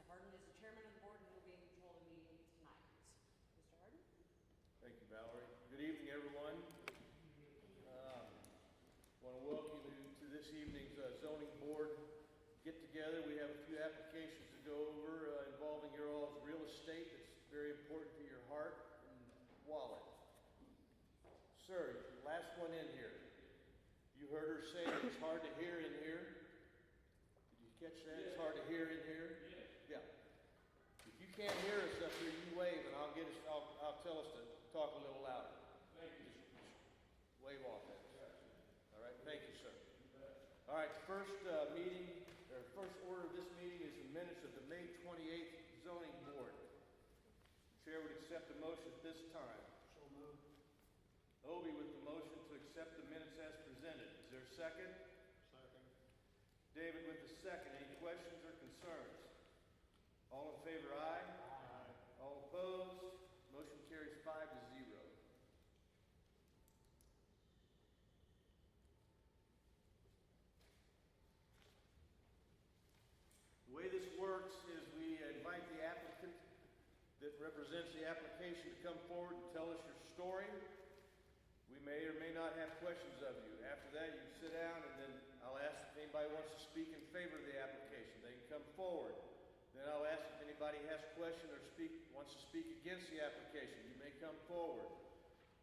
Mr. Harden is the chairman of the board and will be in control of the meeting tonight. Mr. Harden? Thank you, Valerie. Good evening, everyone. I want to welcome you to this evening's zoning board get-together. We have a few applications to go over involving your all's real estate that's very important to your heart and wallet. Sir, last one in here. You heard her say it's hard to hear in here. Did you catch that? It's hard to hear in here? Yeah. If you can't hear us up here, you wave and I'll tell us to talk a little louder. Thank you. Just wave off that. All right, thank you, sir. All right, first order of this meeting is the minutes of the May 28th zoning board. The chair would accept a motion at this time. So moved. Obie with the motion to accept the minutes as presented. Is there a second? Second. David with the second. Any questions or concerns? All in favor, aye. Aye. All opposed? Motion carries 5-0. The way this works is we invite the applicant that represents the application to come forward and tell us your story. We may or may not have questions of you. After that, you can sit down, and then I'll ask if anybody wants to speak in favor of the application. They can come forward. Then I'll ask if anybody has questions or wants to speak against the application. You may come forward.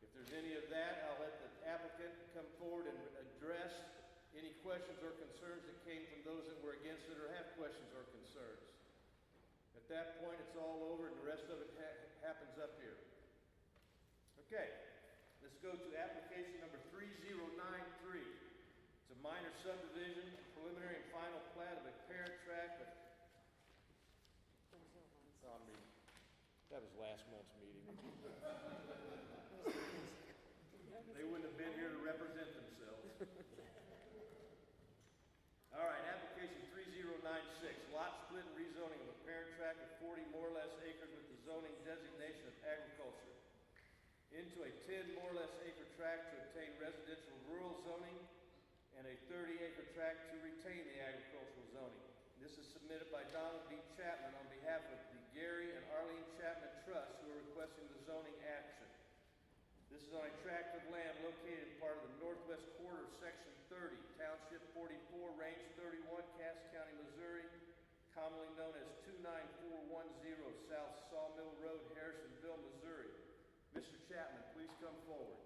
If there's any of that, I'll let the applicant come forward and address any questions or concerns that came from those that were against it or have questions or concerns. At that point, it's all over, and the rest of it happens up here. Okay, let's go to application number 3093. It's a minor subdivision, preliminary and final plat of a parent tract of... that was last month's meeting. They wouldn't have been here to represent themselves. All right, application 3096, lot split and rezoning of a parent tract of 40 more or less acres with the zoning designation of agriculture into a 10 more or less acre tract to obtain residential rural zoning and a 30-acre tract to retain the agricultural zoning. This is submitted by Donald D. Chapman on behalf of the Gary and Arlene Chapman Trust, who are requesting the zoning action. This is on a tract of land located in part of the northwest quarter of Section 30, Township 44, Range 31, Cass County, Missouri, commonly known as 29410 South Sawmill Road, Harrisonville, Missouri. Mr. Chapman, please come forward.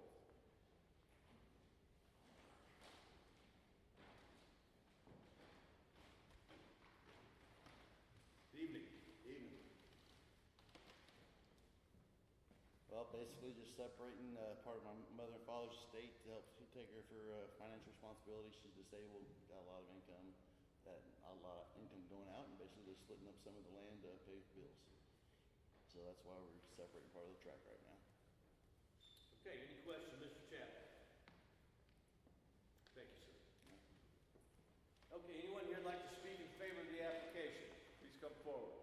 Evening. Evening. Well, basically just separating part of my mother and father's estate to help take care of her financial responsibility. She's disabled, got a lot of income, a lot of income going out, and basically just splitting up some of the land to pay bills. So that's why we're separating part of the tract right now. Okay, any questions, Mr. Chapman? Thank you, sir. Okay, anyone here would like to speak in favor of the application? Please come forward.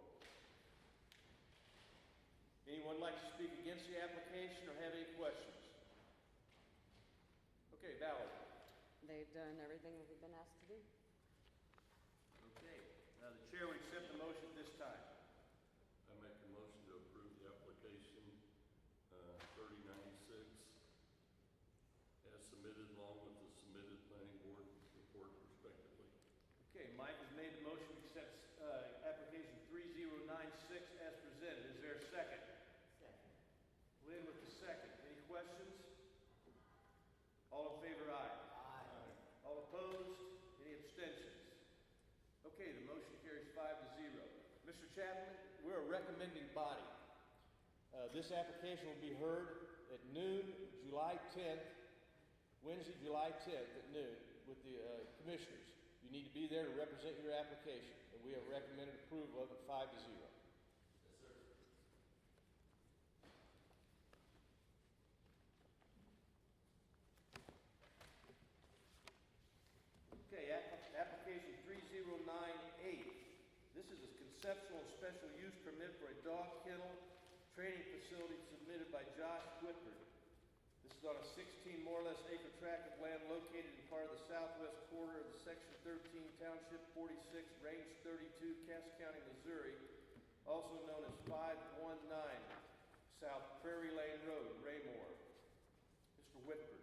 Anyone like to speak against the application or have any questions? Okay, Valerie. They've done everything that we've been asked to do. Okay, now the chair would accept the motion at this time. I make a motion to approve the application 3096 as submitted, along with the submitted planning board report respectively. Okay, Mike has made the motion to accept application 3096 as presented. Is there a second? Second. Lynn with the second. Any questions? All in favor, aye. Aye. All opposed? Any abstentions? Okay, the motion carries 5-0. Mr. Chapman, we're a recommending body. This application will be heard at noon, July 10th, Wednesday, July 10th at noon with the commissioners. You need to be there to represent your application, and we have recommended approval of it 5-0. Yes, sir. Okay, application 3098. This is a conceptual and special use permit for a dog kennel training facility submitted by Josh Whitford. This is on a 16 more or less acre tract of land located in part of the southwest quarter of the Section 13, Township 46, Range 32, Cass County, Missouri, also known as 519 South Prairie Lane Road, Raymore. Mr. Whitford.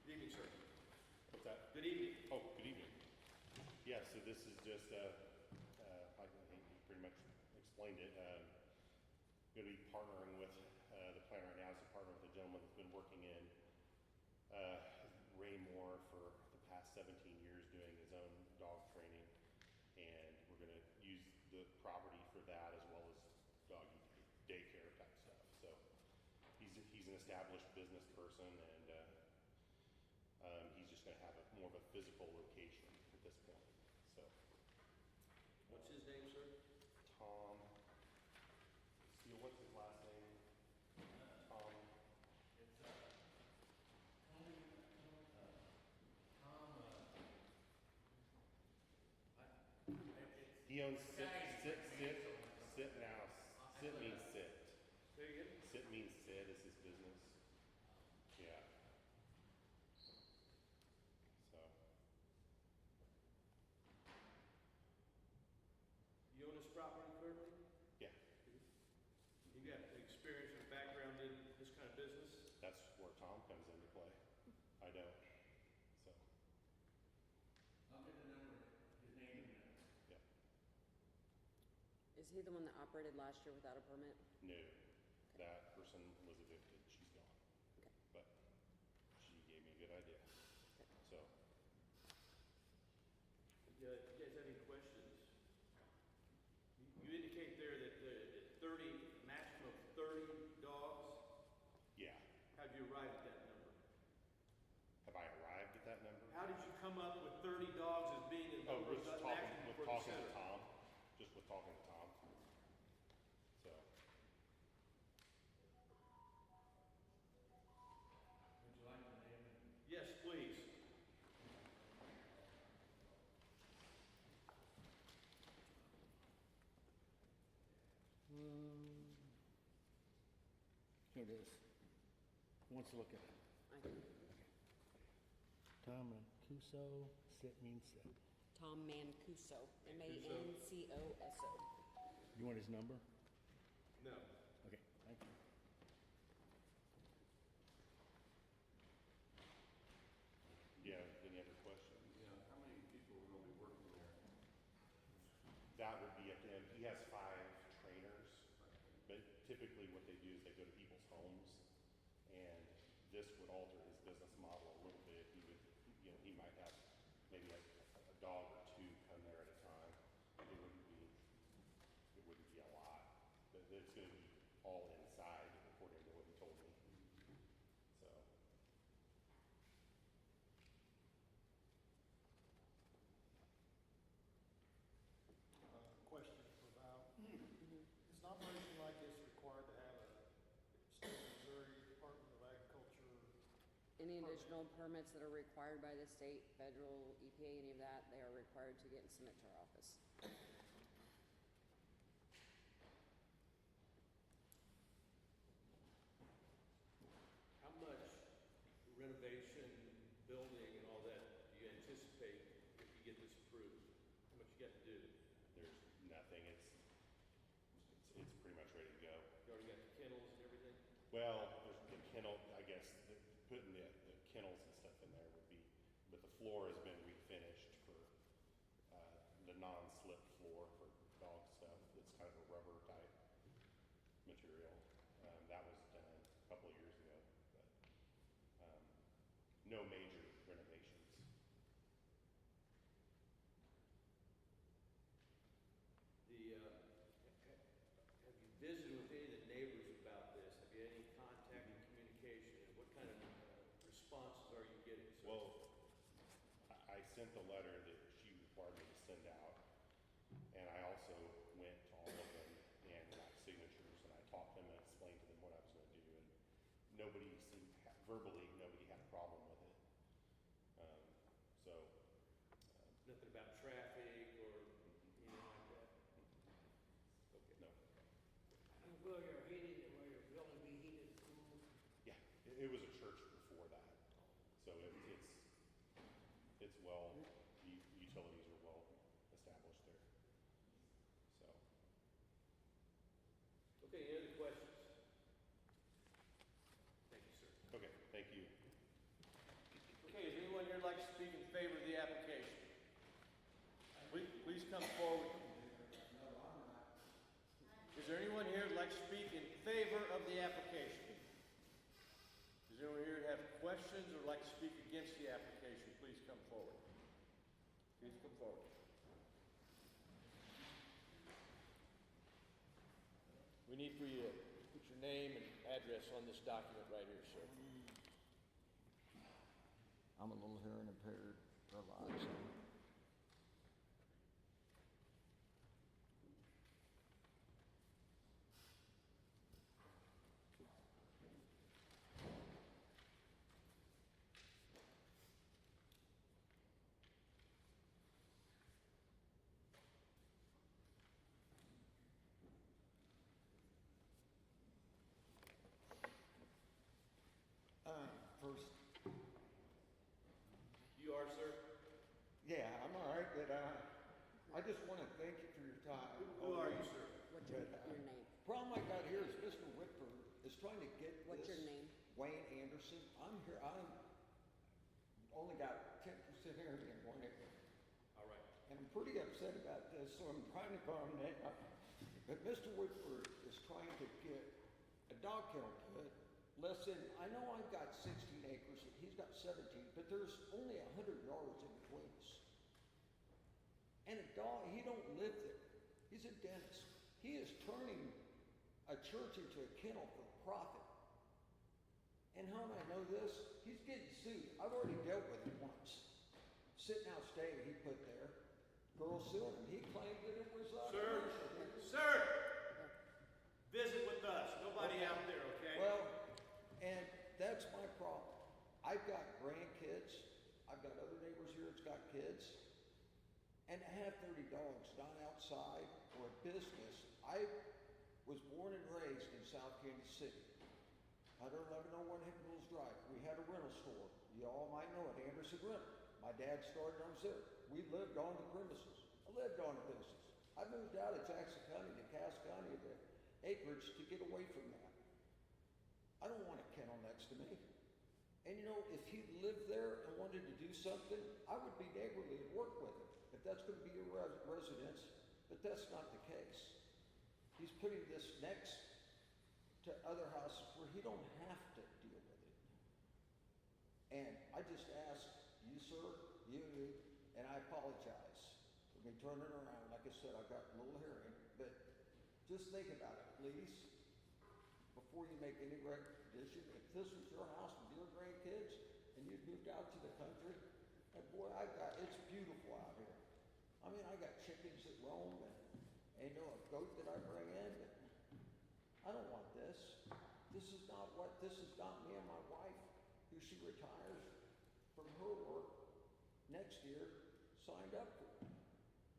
Good evening, sir. What's that? Good evening. Oh, good evening. Yeah, so this is just, I think you pretty much explained it. Going to be partnering with, the plan right now is to partner with a gentleman that's been working in Raymore for the past 17 years doing his own dog training. And we're going to use the property for that as well as doggy daycare type stuff. So he's an established business person, and he's just going to have more of a physical location at this point. So What's his name, sir? Tom Steele, what's his last name? Tom. He owns sit now. Sit means sit. Say again? Sit means sit is his business. Yeah. So, You own this property currently? yeah, You got experience and background in this kind of business? that's where Tom comes into play. I don't. So, yeah. Is he the one that operated last year without a permit? No, that person was evicted. She's gone. Okay. But she gave me a good idea. So, You guys have any questions? You indicate there that 30, maximum of 30 dogs. yeah. How'd you arrive at that number? Have I arrived at that number? How did you come up with 30 dogs as being the Oh, number with of maximum with for the talking to center? Tom. Just with talking to Tom. So, Yes, please. Here it is. Who wants to look at it? I can. Tom Mancuso, sit means sit. Tom Mancuso, Mancoso. You want his number? No. Okay, thank you. yeah, any other questions? Yeah, how many people are gonna be working there? That would be up to him. He has 5 trainers, but typically what they do is they go to people's homes, and this would alter his business model a little bit. He would, he might have maybe a dog or 2 come there at a time. It wouldn't be a lot, but it's going to be all inside according to what he told me. So, Question for Val. Is an operation like this required to have a state of Missouri Department of Agriculture? Any additional permits that are required by the state, federal, EPA, any of that, they are required to get and submit to our office. How much renovation, building, and all that do you anticipate if you get this approved? How much you got to do? there's nothing. It's pretty much ready to go. You already got the kennels and everything? Well, there's the kennel, I guess, putting the kennels and stuff in there would be, but the floor has been refinished for, the non-slip floor for dog stuff. It's kind of a rubber type material. That was done a couple of years ago, but, no major renovations. Have you visited with any of the neighbors about this? Have you had any contact and communication? And what kind of responses are you getting? So Well, I sent the letter that she required me to send out, and I also went to all of them and got signatures, and I talked to them and explained to them what I was going to do, and nobody seemed, verbally, nobody had a problem with it. So, nothing about traffic or anything like that? Okay. no. Will your building be heated and cooled? Yeah, it was a church before that, so it's well, utilities are well established there. So, Okay, any other questions? Thank you, sir. okay, thank you. Okay, is anyone here like to speak in favor of the application? Please come forward. Is there anyone here who'd like to speak in favor of the application? Is there anyone here that have questions or like to speak against the application? Please come forward. Please come forward. We need for you to put your name and address on this document right here, sir. I'm a little hearing impaired for a lot, so. First, You are, sir? yeah, I'm all right, but I just want to thank you for your time. Who are you, sir? What's But, your name? Problem I got here is Mr. Whitford is trying to get What's this. your name? Wayne Anderson. I'm here. I'm only got 10% hearing in one ear, All right. and I'm pretty upset about this. So I'm trying to calm down. But Mr. Whitford is trying to get a dog kennel put less than. I know I've got 16 acres. He's got 17, but there's only 100 yards in between us. And a dog. He don't live there. He's a dentist. He is turning a church into a kennel for profit. And how do I know this? He's getting sued. I've already dealt with him once. Sitting out stay he put there. Girl suing him. He claimed that it was Sir, commercial. sir, visit with us. Nobody out there, okay? Well, and that's my problem. I've got grandkids. I've got other neighbors here that's got kids. And to have 30 dogs not outside or a business. I was born and raised in South Kansas City. 1101 Hickory Drive. We had a rental store. You all might know it, Anderson Rental. My dad started on there. We lived on the premises. I lived on the business. I moved out of Jackson County to Cass County, the acreage, to get away from that. I don't want a kennel next to me. And you know, if he lived there and wanted to do something, I would be neighborly and work with him. If that's going to be your residence, but that's not the case. He's putting this next to other houses where he don't have to deal with it. And I just ask you, sir, you, and I apologize for me turning around. Like I said, I've got a little hearing, but just think about it, please, before you make any recognition. If this was your house with your grandkids and you'd moved out to the country, and boy, it's beautiful out here. I mean, I got chickens that roam and you know, a goat that I bring in, but I don't want this. This is not me and my wife, who she retires from her work next year, signed up for.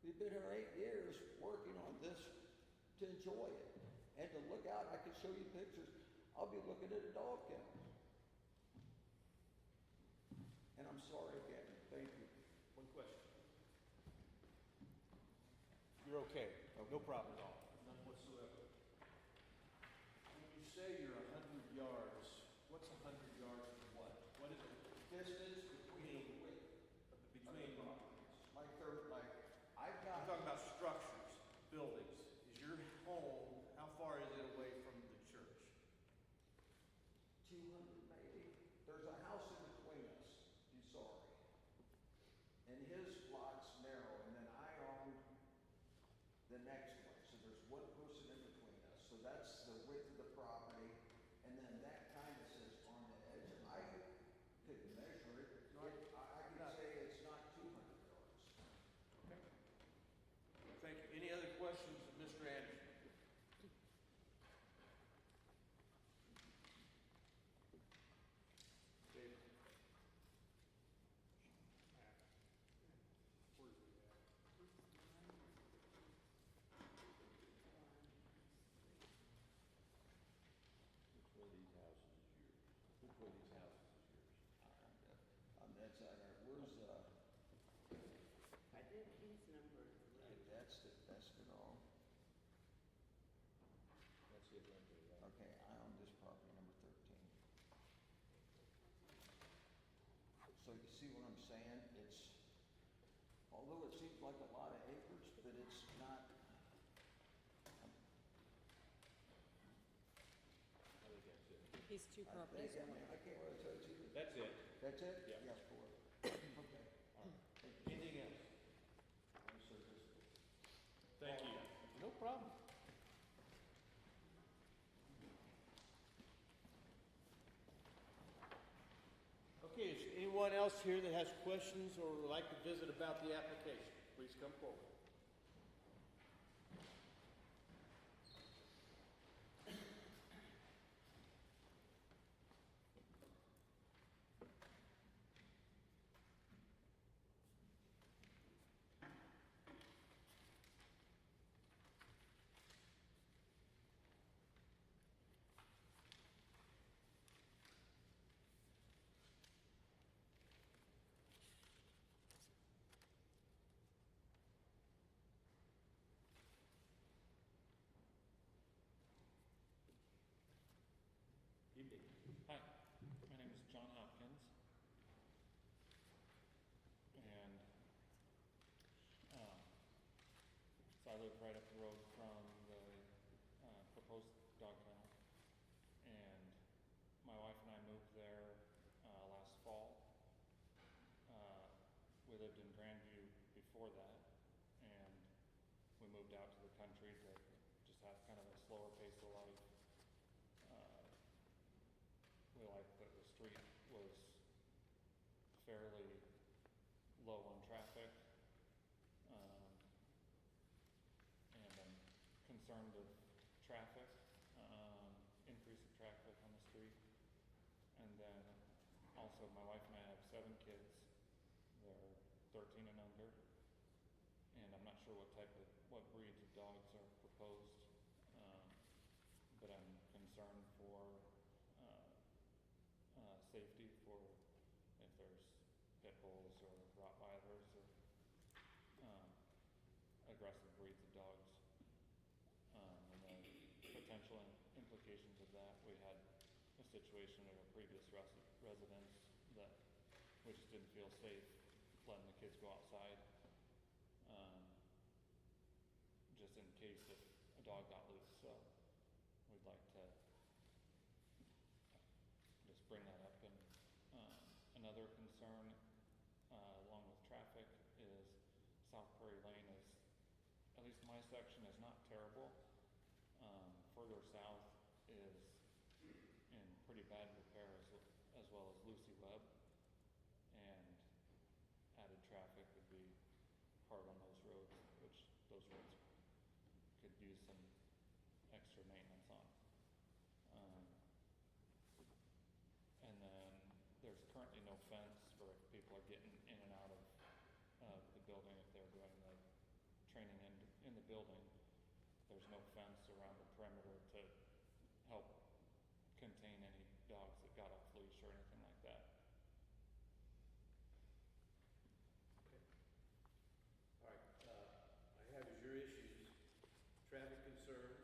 We've been here 8 years working on this to enjoy it. And to look out, I can show you pictures. I'll be looking at a dog kennel. And I'm sorry again. Thank you. One question. You're okay. No problem at all. None whatsoever. When you say you're 100 yards, what's 100 yards from what? What is the distance between, Like I've I'm got. talking about structures, buildings. Is your home, how far is it away from the church? 200 maybe. There's a house in between us, you sorry. And his lot's narrow, and then I own the next one. So there's one person in between us. So that's the width of the property. And then that kind of says on the edge. I couldn't measure it. I can say it's not 200 yards. Okay. Thank you. Any other questions of Mr. Anderson? David? So you see what I'm saying? Although it seems like a lot of acres, but it's not. He's two I properties think, I away. mean, I can't really tell you. That's it. That's it? Yeah. Yes, four. Okay. All right. Thank you. Anything else? I'm so just. Thank you. No problem. Okay, is anyone else here that has questions or would like to visit about the application? Please come forward. Evening. Hi, my name is John Hopkins, and so I live right up the road from the proposed dog kennel, and my wife and I moved there last fall. We lived in Grandview before that, and we moved out to the country to just have kind of a slower pace of life. We liked that the street was fairly low on traffic, and I'm concerned of traffic, increase of traffic on the street. And then also my wife and I have 7 kids. They're 13 and under, and I'm not sure what breeds of dogs are proposed, but I'm concerned for safety for if there's pit bulls or Rottweilers or aggressive breeds of dogs, and the potential implications of that. We had a situation at a previous residence that we just didn't feel safe letting the kids go outside, just in case if a dog got loose. So we'd like to just bring that up. And another concern, along with traffic, is South Prairie Lane is, at least my section, is not terrible. Further south is in pretty bad repair, as well as Lucy Webb, and added traffic would be hard on those roads, which those roads could use some extra maintenance on. And then there's currently no fence for if people are getting in and out of the building, if they're doing the training in the building. There's no fence around the perimeter to help contain any dogs that got off leash or anything like that. Okay. All right, I have as your issues, traffic concerns,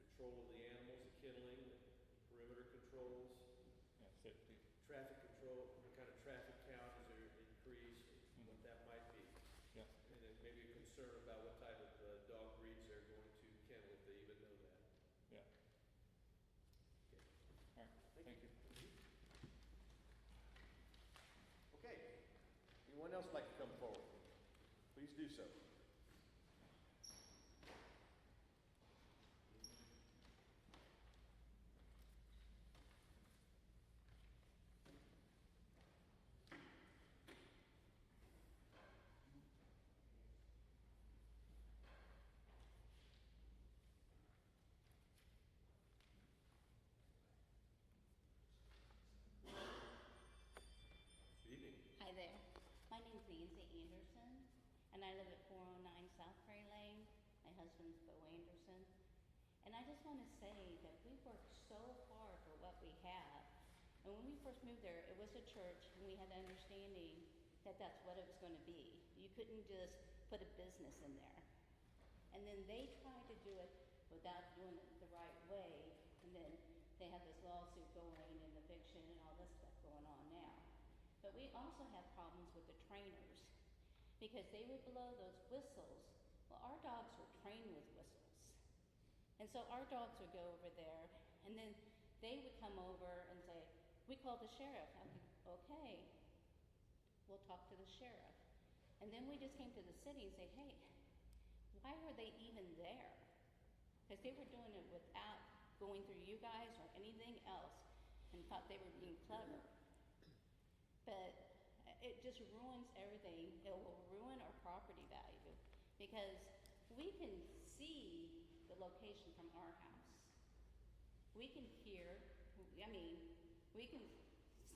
control of the animals, the kenneling, perimeter controls, Yeah, safety. traffic control, what kind of traffic count is there increased, what that might be. Yeah. And then maybe a concern about what type of dog breeds they're going to kennel, if they even know that. Yeah. Okay. All right. Thank you. Okay. Anyone else like to come forward? Please do so. Good evening. Hi there. My name's Nancy Anderson, and I live at 409 South Prairie Lane. My husband's Bo Anderson. And I just want to say that we worked so hard for what we have. And when we first moved there, it was a church, and we had an understanding that that's what it was going to be. You couldn't just put a business in there. And then they tried to do it without doing it the right way, and then they had this lawsuit going and eviction and all this stuff going on now. But we also have problems with the trainers because they would blow those whistles. Well, our dogs were trained with whistles. And so our dogs would go over there and then they would come over and say, we called the sheriff. I'm like, okay, we'll talk to the sheriff. And then we just came to the city and say, hey, why were they even there? Because they were doing it without going through you guys or anything else and thought they were being clever. But it just ruins everything. It will ruin our property value because we can see the location from our house. We can hear, I mean, we can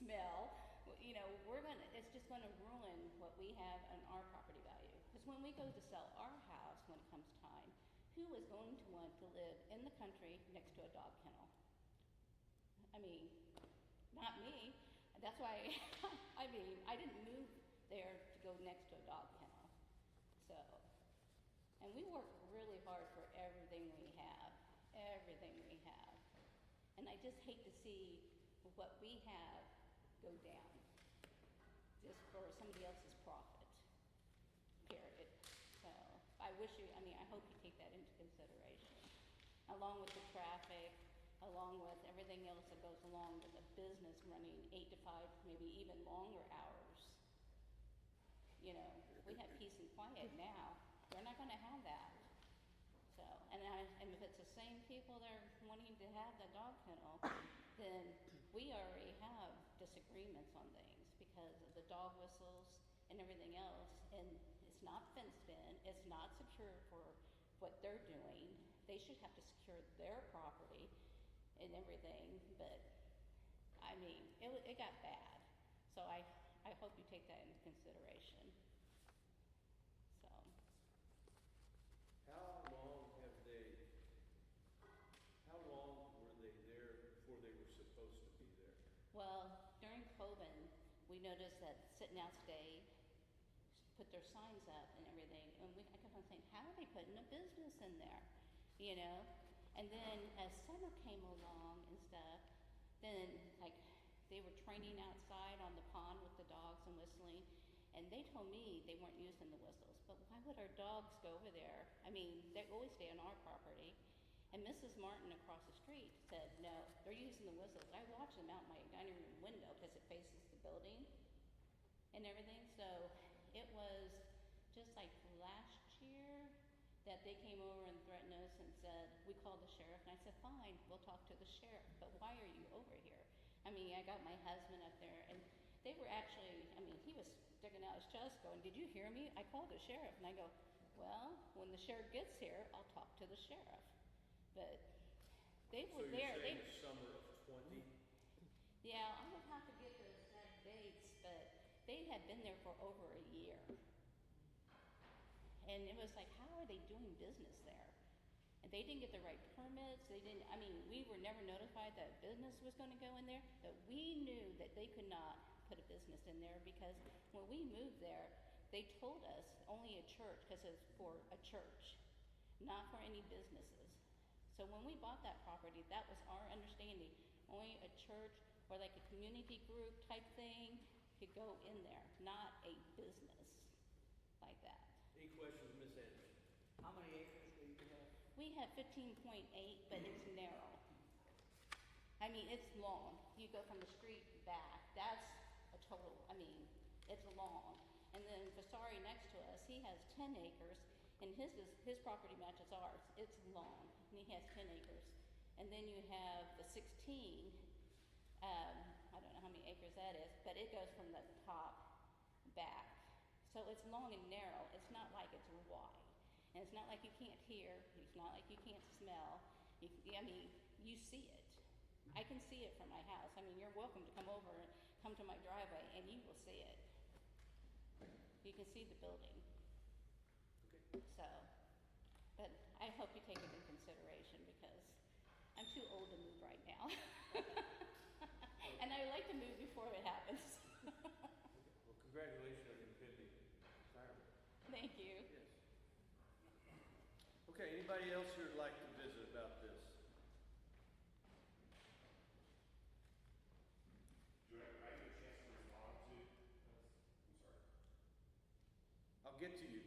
smell, it's just gonna ruin what we have on our property value. Because when we go to sell our house, when it comes time, who is going to want to live in the country next to a dog kennel? I mean, not me. That's why, I didn't move there to go next to a dog kennel. So, and we work really hard for everything we have. And I just hate to see what we have go down just for somebody else's profit, period. So, I hope you take that into consideration, along with the traffic, along with everything else that goes along with a business running 8 to 5, maybe even longer hours. We have peace and quiet now. We're not gonna have that. So, and if it's the same people that are wanting to have the dog kennel, then we already have disagreements on things because of the dog whistles and everything else, and it's not fenced in, it's not secure for what they're doing. They should have to secure their property and everything, but it got bad. So I hope you take that into consideration. So. How long were they there before they were supposed to be there? Well, during COVID, we noticed that Sitting Out Stay put their signs up and everything, and I kept on saying, how are they putting a business in there? And then as summer came along and stuff, then they were training outside on the pond with the dogs and whistling, and they told me they weren't using the whistles. But why would our dogs go over there? They always stay on our property. And Mrs. Martin across the street said, no, they're using the whistles. I watch them out my dining room window because it faces the building and everything. So it was just like last year that they came over and threatened us and said, we called the sheriff. And I said, fine, we'll talk to the sheriff. But why are you over here? I got my husband up there, and they were actually, he was sticking out his chest going, did you hear me? I called the sheriff. And I go, well, when the sheriff gets here, I'll talk to the sheriff. But they were there. So you're saying the summer of 20? Yeah, I would have to get the exact dates, but they had been there for over a year. And it was like, how are they doing business there? And they didn't get the right permits. We were never notified that business was going to go in there, but we knew that they could not put a business in there because when we moved there, they told us only a church, because it's for a church, not for any businesses. So when we bought that property, that was our understanding. Only a church or like a community group type thing could go in there, not a business like that. Any questions, Ms. Anderson? How many acres do you have? We have 15.8, but it's narrow. It's long. You go from the street back. That's a total, it's long. And then Vasari next to us, he has 10 acres, and his property matches ours. It's long, and he has 10 acres. And then you have the 16, I don't know how many acres that is, but it goes from the top back. So it's long and narrow. It's not like it's wide. And it's not like you can't hear. It's not like you can't smell. You see it. I can see it from my house. You're welcome to come over and come to my driveway, and you will see it. You can see the building. Okay. So, but I hope you take it into consideration because I'm too old to move right now. And I like to move before it happens. Well, congratulations on your pending retirement. Thank you. Yes. Okay, anybody else here would like to visit about this? Do I get a chance to respond to get to you.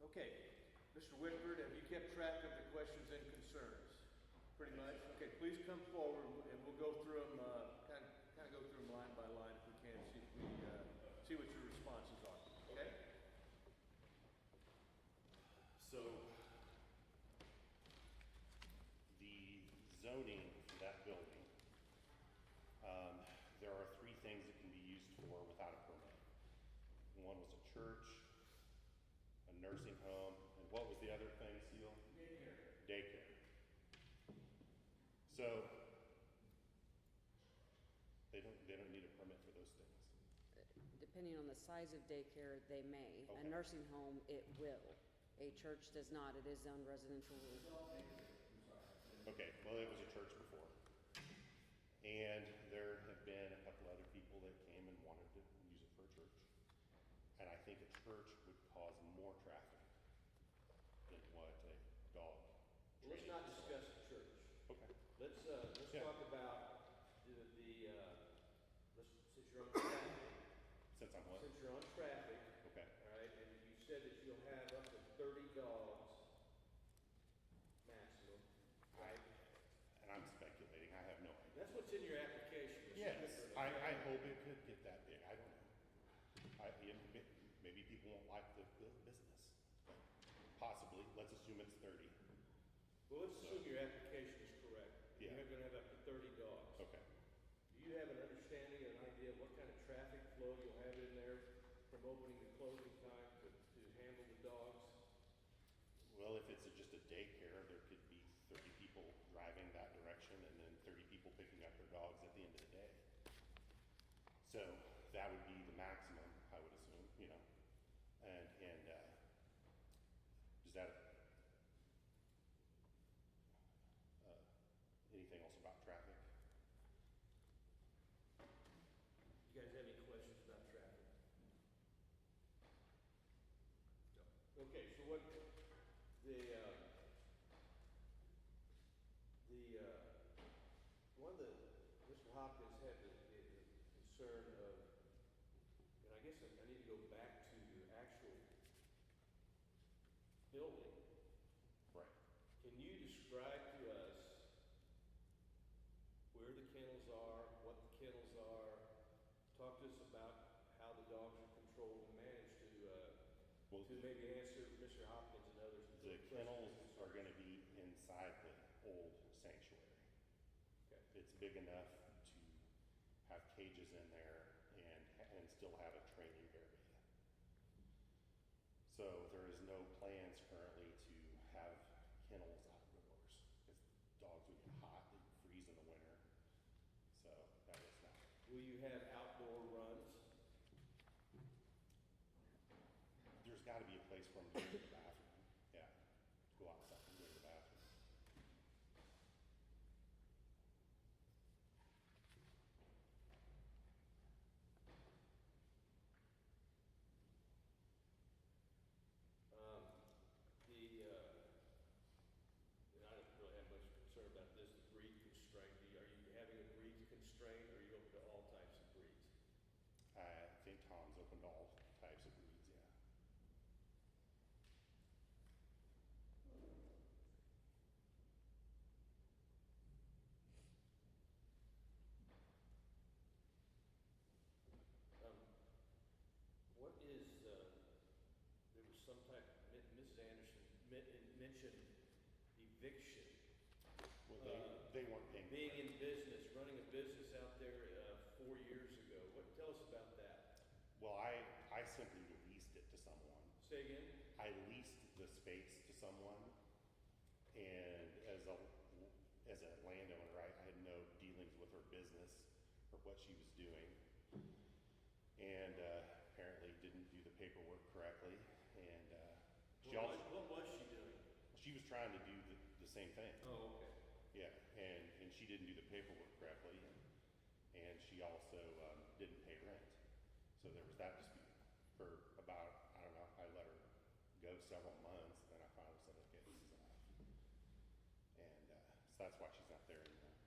Okay, Mr. Whitford, have you kept track of the questions and concerns? Pretty much? Okay, please come forward and we'll go through them, kind of go through them line by line if we can, see if we, see what your responses are, okay? So, the zoning for that building, there are three things it can be used for without a permit. One was a church, a nursing home, and what was the other thing, Seal? Daycare. Daycare. So, they don't need a permit for those things. Depending on the size of daycare, they may. A Okay. nursing home, it will. A church does not. It is zoned residential. Okay, well, it was a church before. And there have been a couple other people that came and wanted to use it for a church. And I think a church would cause more traffic than what a dog. Well, let's not discuss the church. Okay. Let's Yeah. talk about since you're on traffic, Since I'm what? since you're on traffic, Okay. all right, and you said that you'll have up to 30 dogs maximum, right? And I'm speculating, I have no idea. That's what's in your application. Mr. Yes, Whitford, I okay? hope it could get that big, I don't know. Maybe people won't like the business. Possibly, let's assume it's 30. Well, let's assume your application is correct. Yeah. You're gonna have up to 30 dogs. Okay. Do you have an understanding, an idea of what kind of traffic flow you'll have in there from opening to closing time to handle the dogs? Well, if it's just a daycare, there could be 30 people driving that direction and then 30 people picking up their dogs at the end of the day. So that would be the maximum, I would assume, you know. And does that, anything else about traffic? You guys have any questions about traffic? No. Okay, so what, one of the, Mr. Hopkins had the concern of, and I guess I need to go back to your actual building. Right. Can you describe to us where the kennels are, what the kennels are? Talk to us about how the dogs are controlled and managed Well, to maybe answer Mr. Hopkins and others. the kennels are gonna be inside the old sanctuary. Okay. It's big enough to have cages in there and still have a training area. So there is no plans currently to have kennels outdoors, because dogs would get hot, they freeze in the winter. So that is not. Will you have outdoor runs? There's gotta be a place for them to go to the bathroom. Yeah, go outside and go to the bathroom. And I don't really have much concern about this, the breed constraint. Are you having a breed constraint, or are you open to all types of breeds? I think Tom's open to all types of breeds, yeah. What is, there was some type, Mrs. Anderson mentioned eviction. Well, they weren't paying. Being rent. in business, running a business out there 4 years ago. Tell us about that. Well, I simply leased it to someone. Say again? I leased the space to someone, and as a landowner, I had no dealings with her business or what she was doing. And apparently didn't do the paperwork correctly, and she also, What was she doing? she was trying to do the same thing. Oh, okay. Yeah, and she didn't do the paperwork correctly, and she also didn't pay rent. So there was that dispute for about, I don't know, I let her go several months, then I finally said, okay, this is enough. And so that's why she's not there anymore.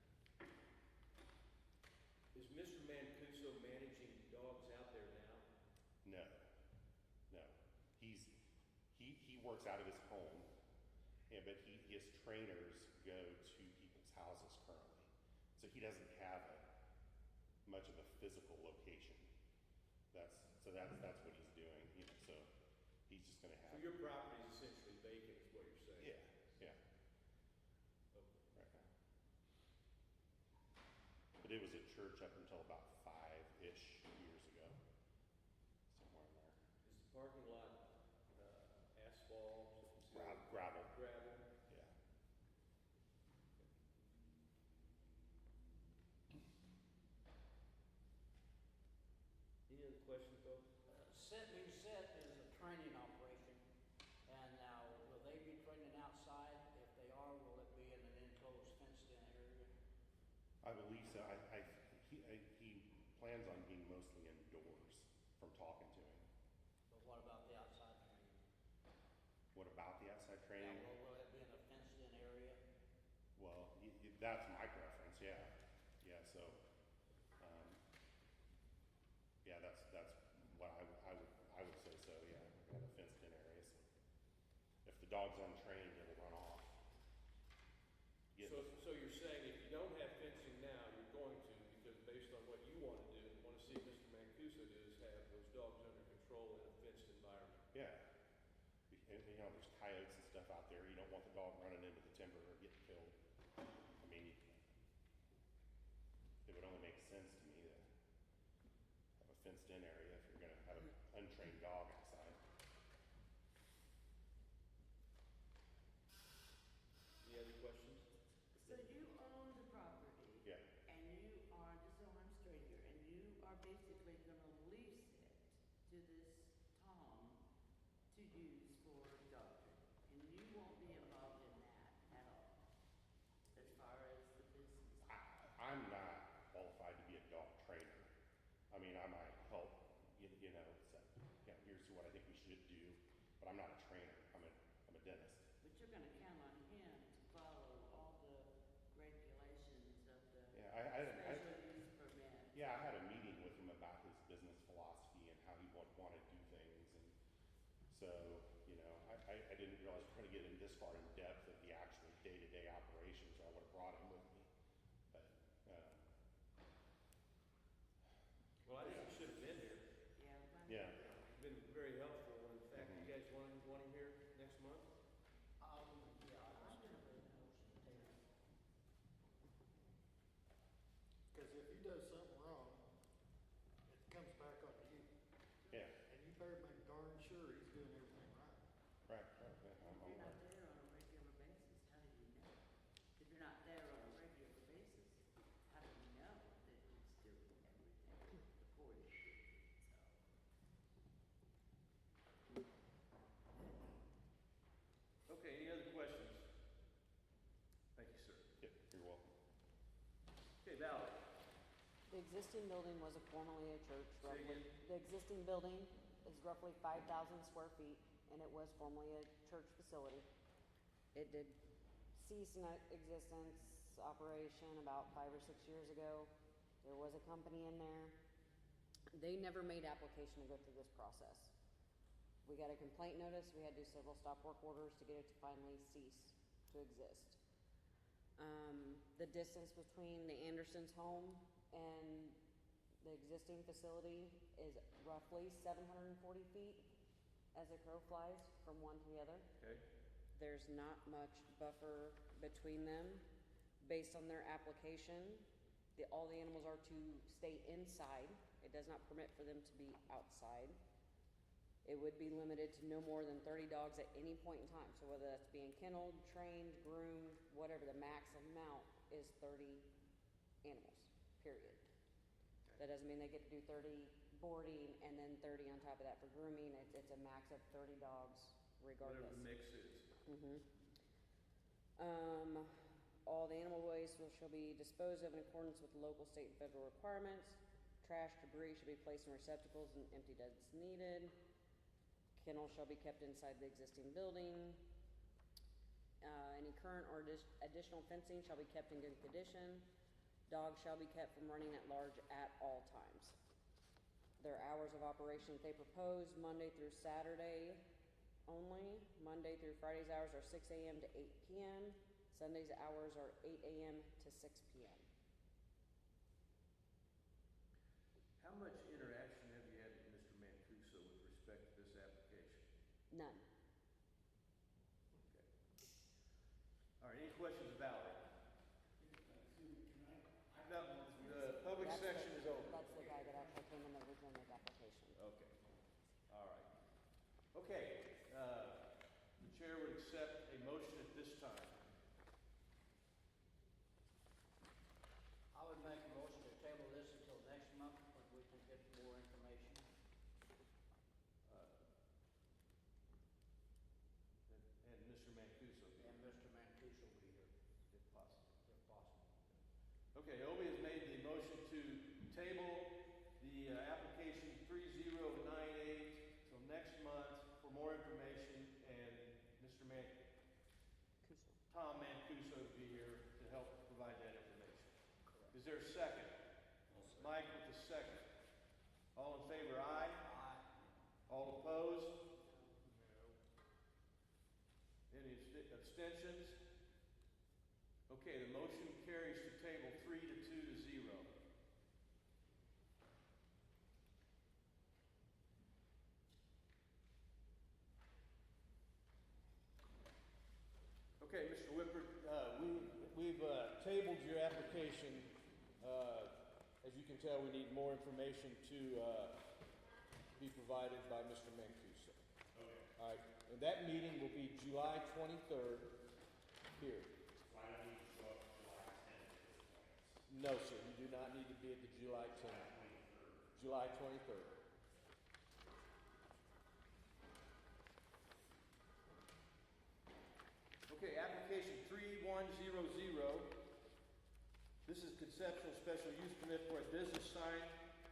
Is Mr. Mancuso managing dogs out there now? No, no. He works out of his home, but his trainers go to people's houses currently. So he doesn't have much of a physical location. That's what he's doing, you know, so he's just gonna So have. your property is essentially vacant, is what you're saying? Yeah. Okay. Right now. But it was a church up until about 5-ish years ago, somewhere in there. Is the parking lot asphalt? Gravel. Gravel? Yeah. Any other questions, folks? Set means set is a training operation, and now, will they be training outside? If they are, will it be in an enclosed fenced-in area? I believe so. He plans on being mostly indoors from talking to him. But what about the outside training? What about the outside Now, training? will it be in a fenced-in area? Well, that's my preference, yeah. Yeah, so, yeah, that's what I would say so, yeah. We're gonna have a fenced-in area, so if the dog's untrained, it'll run off. So you're saying if you don't have fencing now, you're going to, because based on what you want to do, and want to see Mr. Mancuso do, is have those dogs under control in a fenced environment. Yeah. And, you know, there's coyotes and stuff out there. You don't want the dog running into the timber or getting killed. I mean, it would only make sense to me to have a fenced-in area if you're gonna have an untrained dog outside. Any other questions? So you own the property? Yeah. And you are, just so I'm straight here, and you are basically gonna lease it to this Tom to use for dog training? And you won't be involved in that at all, as far as the business? I'm not qualified to be a dog trainer. I mean, I might help, you know, say, yeah, here's what I think we should do, but I'm not a trainer. I'm a dentist. But you're gonna count on him to follow all the regulations of the Yeah, special use permit? Yeah, I had a meeting with him about his business philosophy and how he would want to do things, and so, you know, I didn't realize we're gonna get in this far in depth of the actual day-to-day operations, or I would have brought him with me, but, Well, I think you should have been here. yeah. You've been very helpful. In fact, you guys want him here next month? Yeah, I'm gonna make a motion to table. Because if he does something wrong, it comes back on you. Yeah, And you better make darn sure he's doing everything right. right, yeah, If you're not there on a regular basis, how do you know? If you're not there on a regular basis, how do you know that he's doing everything according to you? Okay, any other questions? Thank you, sir. yeah, you're welcome. Okay, Valerie. The existing building was formerly a church, Say roughly. again? The existing building is roughly 5,000 square feet, and it was formerly a church facility. It did cease in existence, operation about 5 or 6 years ago. There was a company in there. They never made application to go through this process. We got a complaint notice, we had to do several stop work orders to get it to finally cease to exist. The distance between the Andersons' home and the existing facility is roughly 740 feet as a crow flies from one to the other. Okay. There's not much buffer between them. Based on their application, all the animals are to stay inside. It does not permit for them to be outside. It would be limited to no more than 30 dogs at any point in time. So whether that's being kenneled, trained, groomed, whatever, the max amount is 30 animals, period. That doesn't mean they get to do 30 boarding and then 30 on top of that for grooming. It's a max of 30 dogs regardless. Whatever the mix is. All the animal waste shall be disposed of in accordance with local, state, and federal requirements. Trash, debris should be placed in receptacles and emptied as needed. Kennels shall be kept inside the existing building. Any current or additional fencing shall be kept in good condition. Dogs shall be kept from running at large at all times. Their hours of operation that they propose, Monday through Saturday only. Monday through Friday's hours are 6 a.m. to 8 p.m. Sunday's hours are 8 a.m. to 6 p.m. How much interaction have you had with Mr. Mancuso with respect to this application? None. Okay. All right, any questions of Valerie? No, the public That's section is over. That's the guy that actually came in originally made the application. Okay, all right. Okay, the chair would accept a motion at this time. I would make a motion to table this until next month when we can get more information. And Mr. Mancuso, And Mr. Mancuso will be here, if possible. if possible. Okay, Obi has made the motion to table the application 3098 till next month for more information, and Mr. Kuso. Tom Mancuso to be here to help provide that information. Is there a second? Mike with the second. All in favor, aye? Aye. All opposed? Any abstentions? Okay, the motion carries to table 3 to 2 to 0. Okay, Mr. Whippert, We've tabled your application. As you can tell, we need more information to be provided by Mr. Mancuso. Okay. All right, and that meeting will be July 23rd here. Why don't we show up July 10th at this point? No, sir, you do not need to be at the July 10th. July 23rd. okay, application 3100. This is conceptual special use permit for a business sign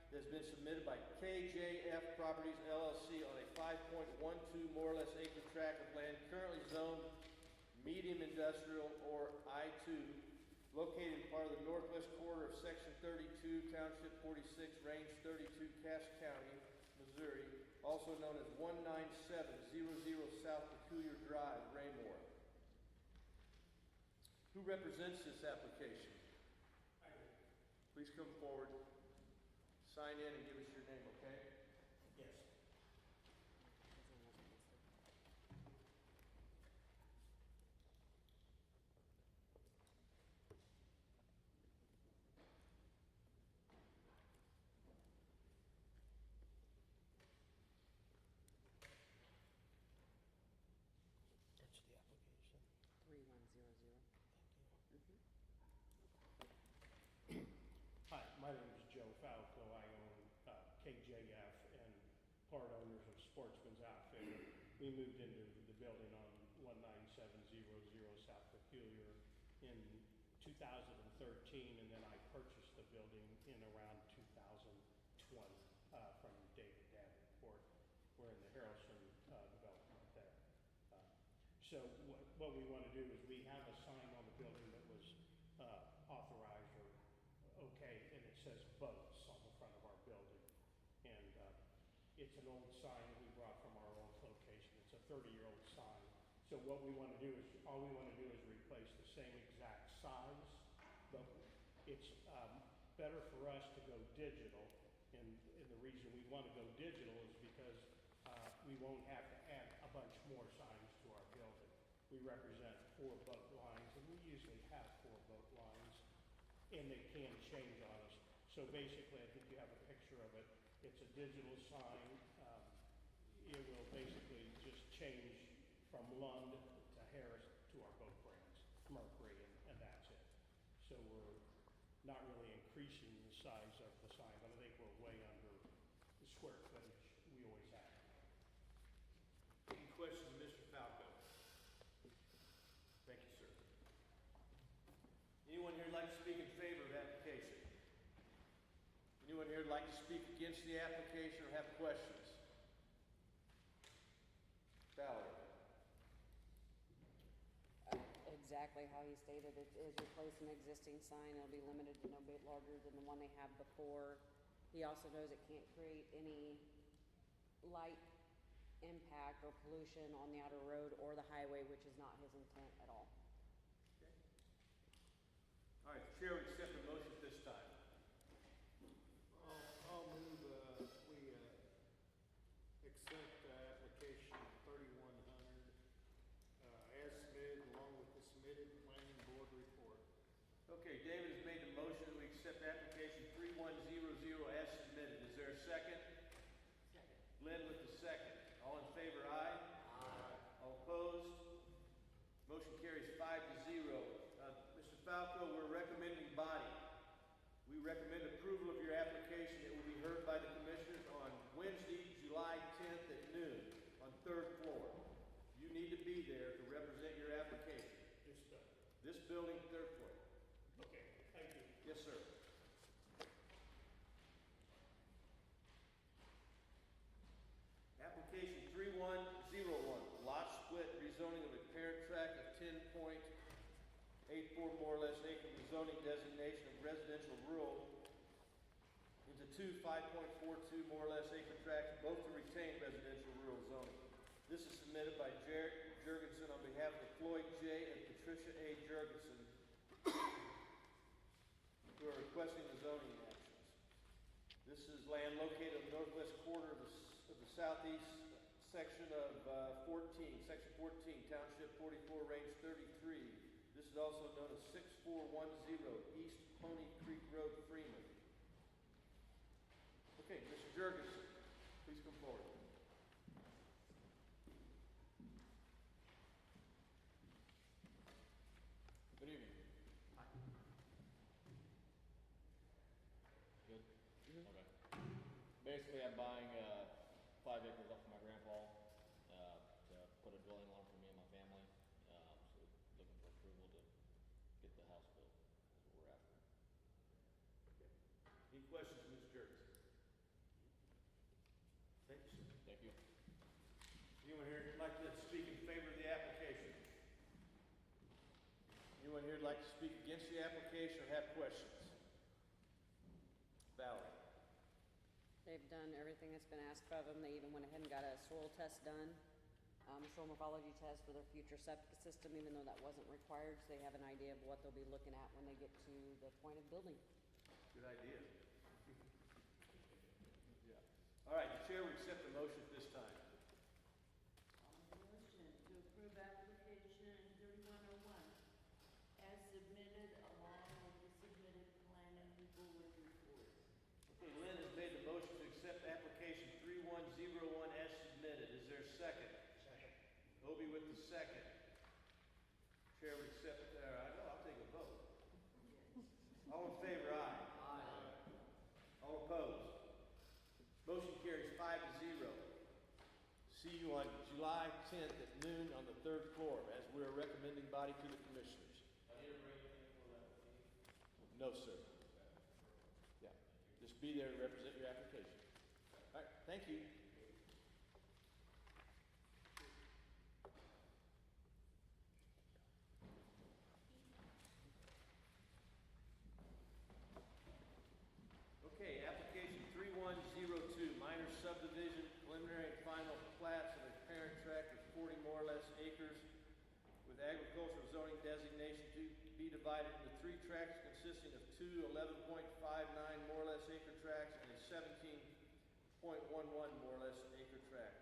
that has been submitted by KJF Properties LLC on a 5.12 more or less acre tract of land currently zoned medium industrial or I2, located in part of the northwest quarter of section 32, township 46, range 32, Cass County, Missouri, also known as 19700 South Peculiar Drive, Raymore. Who represents this application? Please come forward, sign in and give us your name, okay? Yes. That's the application. 3100. Hi, my name is Joe Falco. I own KJF and part owners of Sportsman's Outfitter. We moved into the building on 19700 South Peculiar in 2013, and then I purchased the building in around 2020 from David Davenport. We're in the Harrelson development there. So what we want to do is we have a sign on the building that was authorized or okay, and it says boats on the front of our building. And it's an old sign that we brought from our old location. It's a 30-year-old sign. So what we want to do is, all we want to do is replace the same exact size, but it's better for us to go digital. And the reason we want to go digital is because we won't have to add a bunch more signs to our building. We represent 4 boat lines, and we usually have 4 boat lines, and they can change on us. So basically, I think you have a picture of it. It's a digital sign. It will basically just change from Lund to Harris to our boat brands, Mercury, and that's it. So we're not really increasing the size of the sign, but I think we're way under the square footage we always have. Any questions, Mr. Falco? Thank you, sir. Anyone here like to speak in favor of application? Anyone here like to speak against the application or have questions? Valerie? exactly how he stated. It is replacing an existing sign. It'll be limited to no bit larger than the one they have before. He also knows it can't create any light impact or pollution on the outer road or the highway, which is not his intent at all. All right, the chair would accept a motion at this time. I'll move, we, accept, application 3100, as submitted along with the submitted planning board report. Okay, David has made the motion that we accept application 3100 as submitted. Is there a second? Second. Lynn with the second. All in favor, aye? Aye. All opposed? Motion carries 5-0. Mr. Falco, we're recommending body. We recommend approval of your application. It will be heard by the commissioners on Wednesday, July 10th at noon on 3rd floor. You need to be there to represent your application. This building, 3rd floor. Okay, thank you. Yes, sir. Application 3101, lot split rezoning of a parent tract of 10.84 more or less acre rezoning designation of residential rural into two 5.42 more or less acre tracts, both to retain residential rural zoning. This is submitted by Jared Jurgensen on behalf of Floyd J. and Patricia A. Jurgensen, who are requesting the zoning actions. This is land located on the northwest quarter of the southeast section of section 14, Township 44, Range 33. This is also known as 6410 East Pony Creek Road, Freeman. Okay, Mr. Jurgensen, please come forward. Good evening. Good? Okay. Basically, I'm buying 5 acres off of my grandpa to put a dwelling on for me and my family. So looking for approval to get the house built is what we're after. Any questions, Mr. Jurgensen? Thank you, sir. Thank you. Anyone here who'd like to speak in favor of the application? Anyone here who'd like to speak against the application or have questions? Valerie? They've done everything that's been asked of them. They even went ahead and got a soil test done, soil morphology test for their future septic system, even though that wasn't required, so they have an idea of what they'll be looking at when they get to the point of building. Good idea. Yeah. All right, the chair will accept the motion at this time. On the motion to approve application 3101 as submitted along with the submitted planning board report. Okay, Lynn has made the motion to accept application 3101 as submitted. Is there a second? Second. Obie with the second. Chair would accept, I'll take a vote. All in favor, aye. Aye. All opposed? Motion carries 5-0. See you on July 10th at noon on the 3rd floor as we're a recommending body to the commissioners. I need to bring anything for that meeting? No, sir. Yeah, just be there to represent your application. All right, thank you. Okay, application 3102, minor subdivision, preliminary and final plats of a parent tract of 40 more or less acres with agricultural zoning designation to be divided into 3 tracts consisting of 2 11.59 more or less acre tracts and a 17.11 more or less acre tract,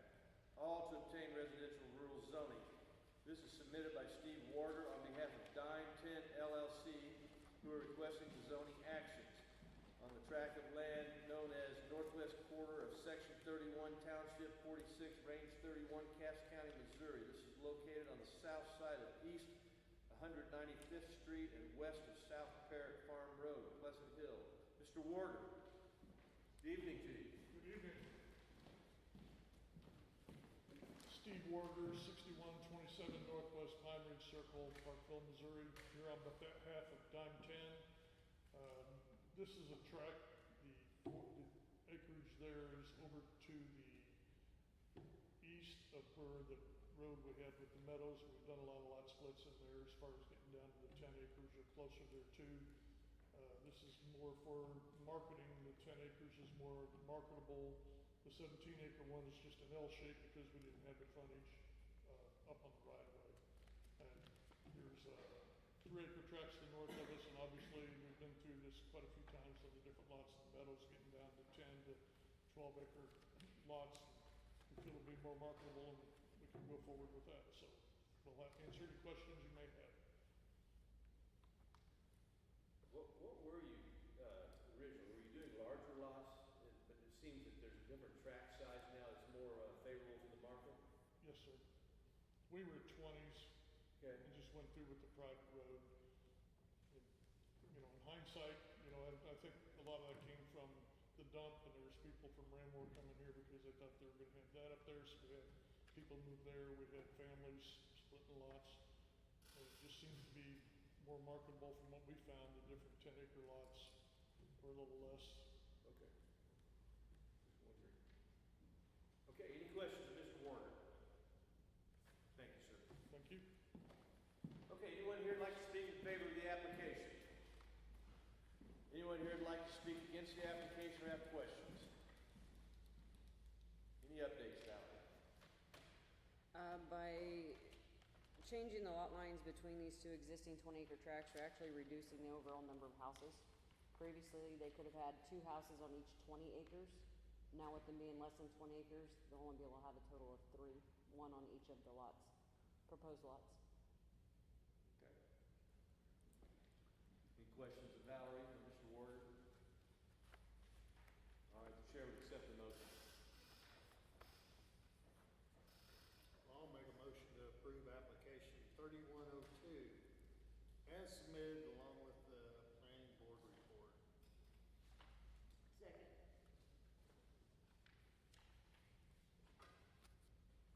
all to obtain residential rural zoning. This is submitted by Steve Warder on behalf of Dime 10 LLC, who are requesting the zoning actions on the tract of land known as northwest quarter of section 31, township 46, range 31, Cass County, Missouri. This is located on the south side of East 195th Street and west of South Parrot Farm Road, Pleasant Hill. Mr. Warder, good evening to you. Good evening. Steve Warder, 6127 Northwest Pine Ridge Circle, Parkville, Missouri, here on behalf of Dime 10. This is a tract, the acreage there is over to the east of where the road we had with the meadows. We've done a lot of lot splits in there as far as getting down to the 10 acres or closer there too. This is more for marketing. The 10 acres is more marketable. The 17-acre one is just an L shape because we didn't have the frontage up on the right of way. And here's 3-acre tracts to the north of us, and obviously we've been through this quite a few times on the different lots in the meadows, getting down to 10 to 12-acre lots. We feel it'll be more marketable, and we can go forward with that. So we'll answer any questions you may have. What were you originally? Were you doing larger lots? But it seems that there's a different tract size now that's more favorable to the market? Yes, sir. We were at 20s. Okay. And just went through with the private road. And, you know, in hindsight, you know, I think a lot of that came from the dump, and there was people from Raymore coming here because they thought they were going to have that up there. So we had people move there. We had families splitting lots. And it just seems to be more marketable from what we found. The different 10-acre lots were a little less. Okay. Just wondering. Okay, any questions of Mr. Warner? Thank you, sir. Thank you. Okay, anyone here would like to speak in favor of the application? Anyone here would like to speak against the application or have questions? Any updates, Valerie? By changing the lot lines between these two existing 20-acre tracts, we're actually reducing the overall number of houses. Previously, they could have had 2 houses on each 20 acres. Now with them being less than 20 acres, they'll only be able to have a total of 3, 1 on each of the lots, proposed lots. Okay. Any questions of Valerie or Mr. Warder? All right, the chair would accept the motion. I'll make a motion to approve application 3102 as submitted along with the planning board report. Second.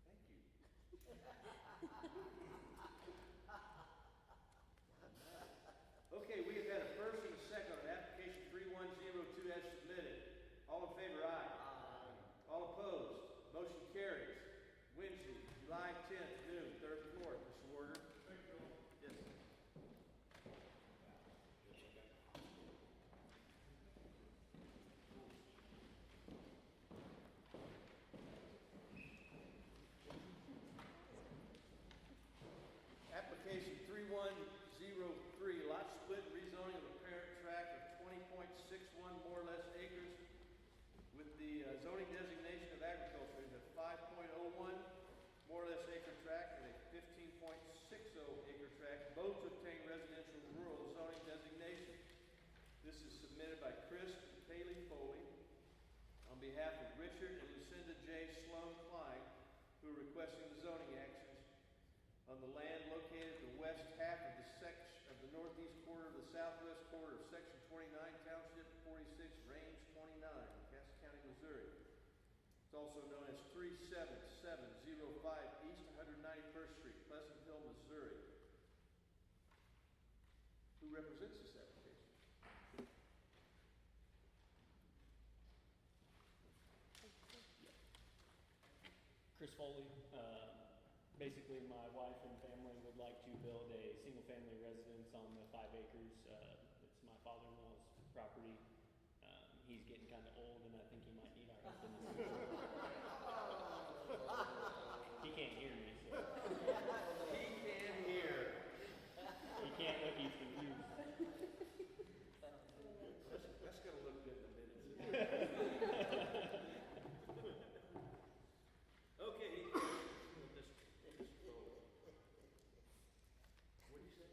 Thank you. Okay, we have had a first and a second on application 3102 as submitted. All in favor, aye. Aye. All opposed, motion carries. Wednesday, July 10th, noon, third floor. Mr. Warder. Thank you. Yes. Application 3103, lot split rezoning of a parent tract of 20.61 more or less acres with the zoning designation of agriculture in a 5.01 more or less acre tract and a 15.60 acre tract, both to obtain residential rural zoning designation. This is submitted by Chris and Kaylee Foley on behalf of Richard and Lucinda J. Sloan Klein, who are requesting the zoning actions on the land located at the west half of the section of the northeast quarter of the southwest quarter of section 29, township 46, range 29, Cass County, Missouri. It's also known as 37705 East 191st Street, Pleasant Hill, Missouri. Who represents this application? Chris Foley. Basically, my wife and family would like to build a single-family residence on the 5 acres. It's my father-in-law's property. He's getting kind of old, and I think he might need our help in this. He can't hear me, so. He can hear. He can't look, he's confused. That's gonna look good in a minute. Okay. What do you say?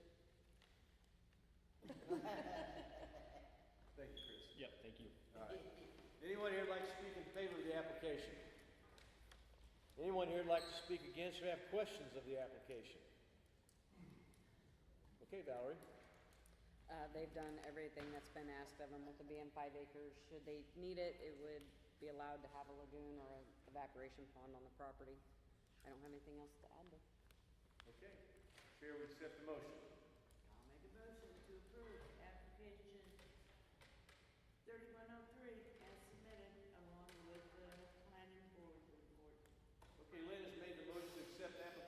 Thank you, Chris. Yep, thank you. All right. Anyone here would like to speak in favor of the application? Anyone here would like to speak against or have questions of the application? Okay, Valerie. They've done everything that's been asked of them with it being 5 acres. Should they need it, it would be allowed to have a lagoon or an evaporation pond on the property. I don't have anything else to add though. Okay. Chair would accept the motion. I'll make a motion to approve application 3103 as submitted along with the planning board report. Okay, Lynn has made the motion to accept application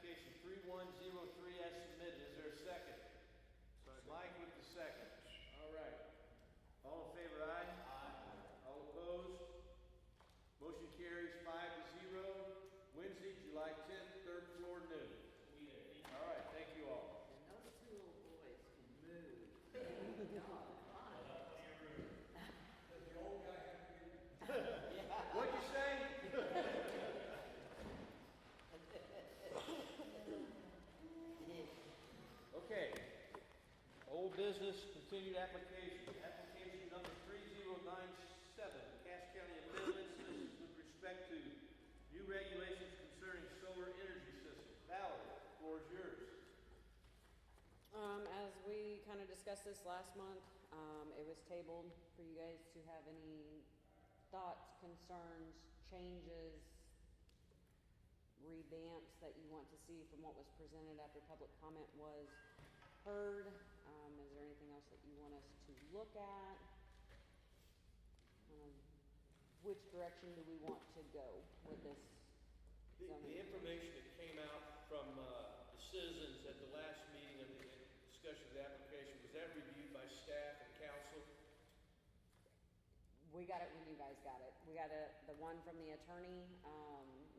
Street application, application number 3097, Cass County amendments. This is with respect to new regulations concerning solar energy systems. Valerie, the floor is yours. As we kind of discussed this last month, it was tabled for you guys to have any thoughts, concerns, changes, revamps that you want to see from what was presented after public comment was heard. Is there anything else that you want us to look at? Which direction do we want to go with this The zoning? information that came out from the citizens at the last meeting of the discussion of the application, was that reviewed by staff and council? We got it when you guys got it. We got it, the one from the attorney,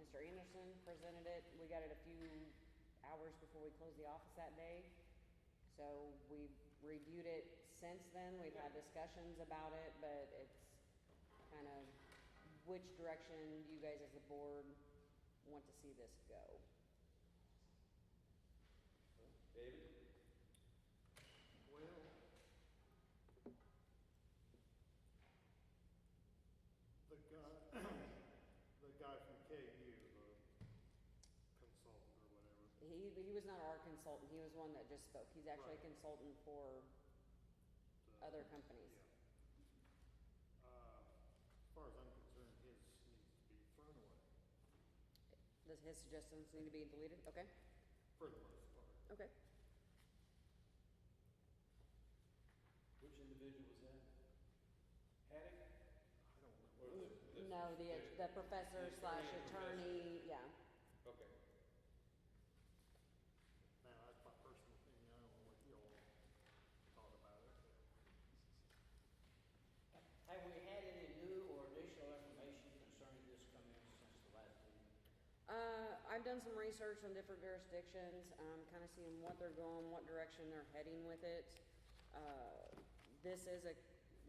Mr. Anderson presented it. We got it a few hours before we closed the office that day. So we've reviewed it since then. We've had discussions about it, but it's kind of which direction you guys as the board want to see this go. David? Well, the guy from KU, the consultant or whatever. He was not our consultant. He was one that just spoke. He's actually a Right. consultant for other companies. As far as I'm concerned, his needs to be thrown away, Does his suggestions need to be deleted? Okay. for the most part. Okay. Which individual was that? Haddock? I don't know. Or the- No, the professor the slash attorney attorney, yeah. Okay. Now, that's my personal opinion, I don't know what you all thought about it. Have we had any new or additional information concerning this coming in since the last meeting? I've done some research on different jurisdictions, kind of seeing what they're going, what direction they're heading with it.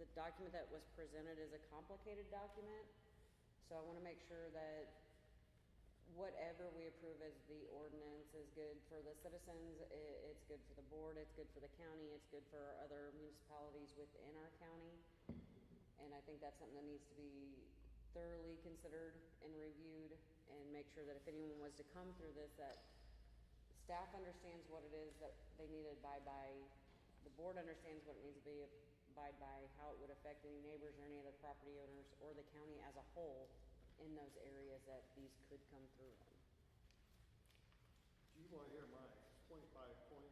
The document that was presented is a complicated document, so I want to make sure that whatever we approve as the ordinance is good for the citizens, it's good for the board, it's good for the county, it's good for other municipalities within our county. And I think that's something that needs to be thoroughly considered and reviewed, and make sure that if anyone was to come through this, that staff understands what it is that they need to abide by, the board understands what it needs to be abide by, how it would affect any neighbors or any other property owners, or the county as a whole in those areas that these could come through on. Do you want to hear my point by point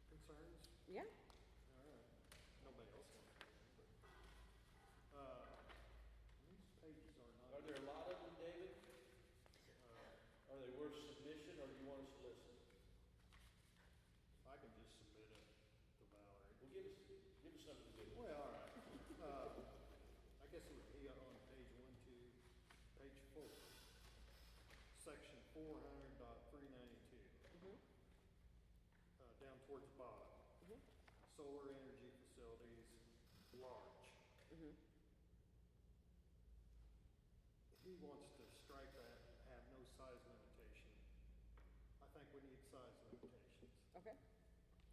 concerns? Yeah. All right. Nobody else wants to hear them, but, these pages are not. Are there a lot of them, David? Uh, Are they worth submission, or do you want us to listen? I can just submit it to Valerie. Well, give us something to do. Well, all right. I guess it would be on page 4, section 400.392. Down towards the bottom. Solar energy facilities, large. He wants to strike that and have no size limitation. I think we need size limitations. Okay.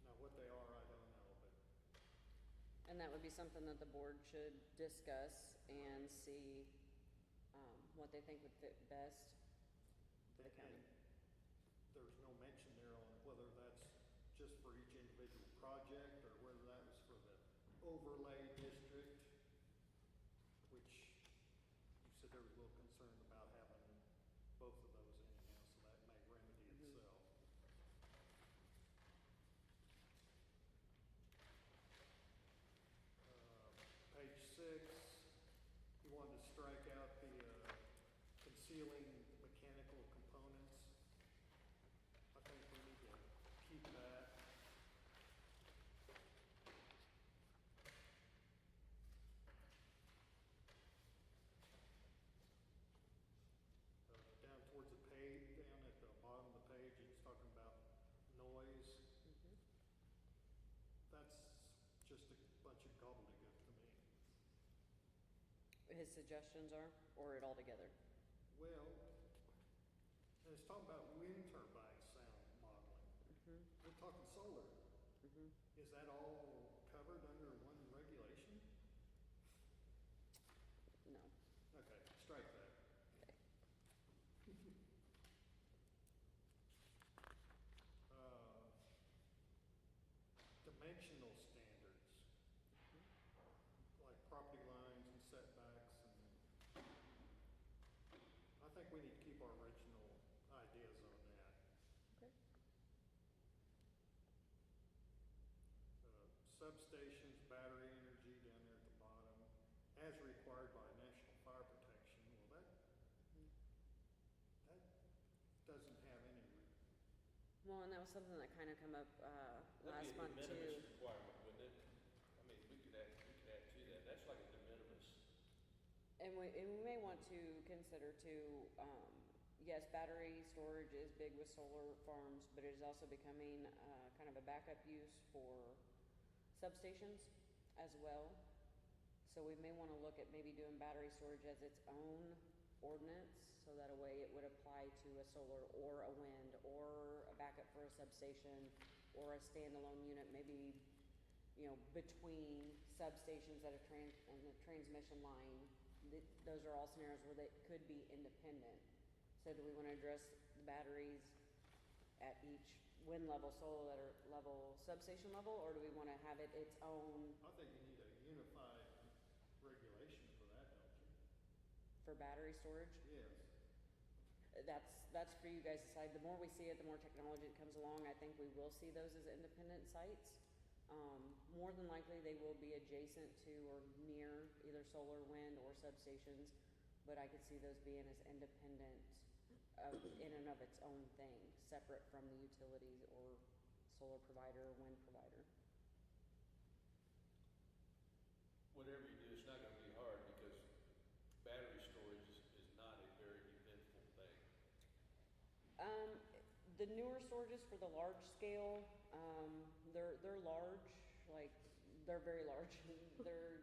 Now, what they are, I don't know, but And that would be something that the board should discuss and see, what they think would fit best for the county. And there's no mention there on whether that's just for each individual project or whether that was for the overlay district, which you said there was a little concern about having both of those anyhow, so that may remedy itself. Page 6, he wanted to strike out the concealing mechanical components. I think we need to keep that. Down towards the page, down at the bottom of the page, it's talking about noise. That's just a bunch of gobbledygook to me. His suggestions are, or it all together? Well, and it's talking about wind turbine sound modeling. We're talking solar. Is that all covered under one strike that. Uh, Dimensional standards, like property lines and setbacks, and I think we need to keep our original ideas on that. Okay. Substations, battery energy down there at the bottom, as required by National Fire Protection. Well, that doesn't have any, Well, and that was something that kind of come up, That'd last be a month de too. minimis requirement, wouldn't it? I mean, we could add to that, that's like a de minimis. And we may want to consider too, yes, battery storage is big with solar farms, but it is also becoming, kind of a backup use for substations as well. So we may wanna look at maybe doing battery storage as its own ordinance, so that a way it would apply to a solar or a wind or a backup for a substation or a standalone unit, maybe, you know, between substations at on the transmission line. Those are all scenarios where they could be independent. So do we wanna address the batteries at each wind level, solar level, substation level, or do we wanna have it its own I think you need a unified regulation for that, don't you? for battery storage? Yes. That's for you guys to decide. The more we see it, the more technology that comes along, I think we will see those as independent sites. More than likely, they will be adjacent to or near either solar, wind, or substations, but I could see those being as independent in and of its own thing, separate from the utility or solar provider or wind provider. Whatever you do, it's not gonna be hard because battery storage is not a very eventful thing. The newer storages for the large scale, they're large, like, they're very large. They're,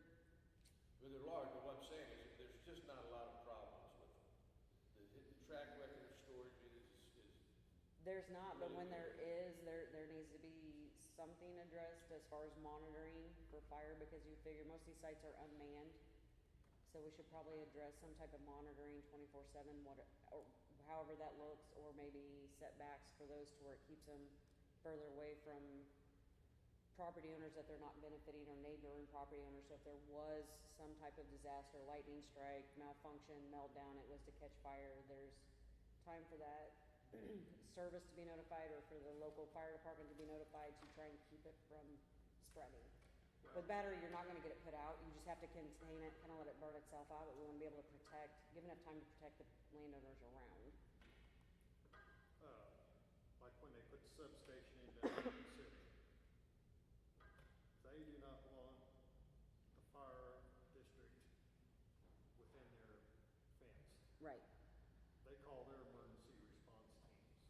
Well, they're large, but what I'm saying is there's just not a lot of problems with them. The track record of storage is there's not, but when Really? there needs to be something addressed as far as monitoring for fire, because you figure most of these sites are unmanned. So we should probably address some type of monitoring 24/7, or however that looks, or maybe setbacks for those to where it keeps them further away from property owners that they're not benefiting, or neighboring property owners. So if there was some type of disaster, lightning strike, malfunction, meltdown, it was to catch fire, there's time for that service to be notified, or for the local fire department to be notified to try and keep it from spreading. With battery, you're not gonna get it put out, you just have to contain it, kinda let it burn itself out, but we wanna be able to give enough time to protect the landowners around. Like when they put the substation in down in the city. They do not want the fire district within their fence. Right. They call their emergency response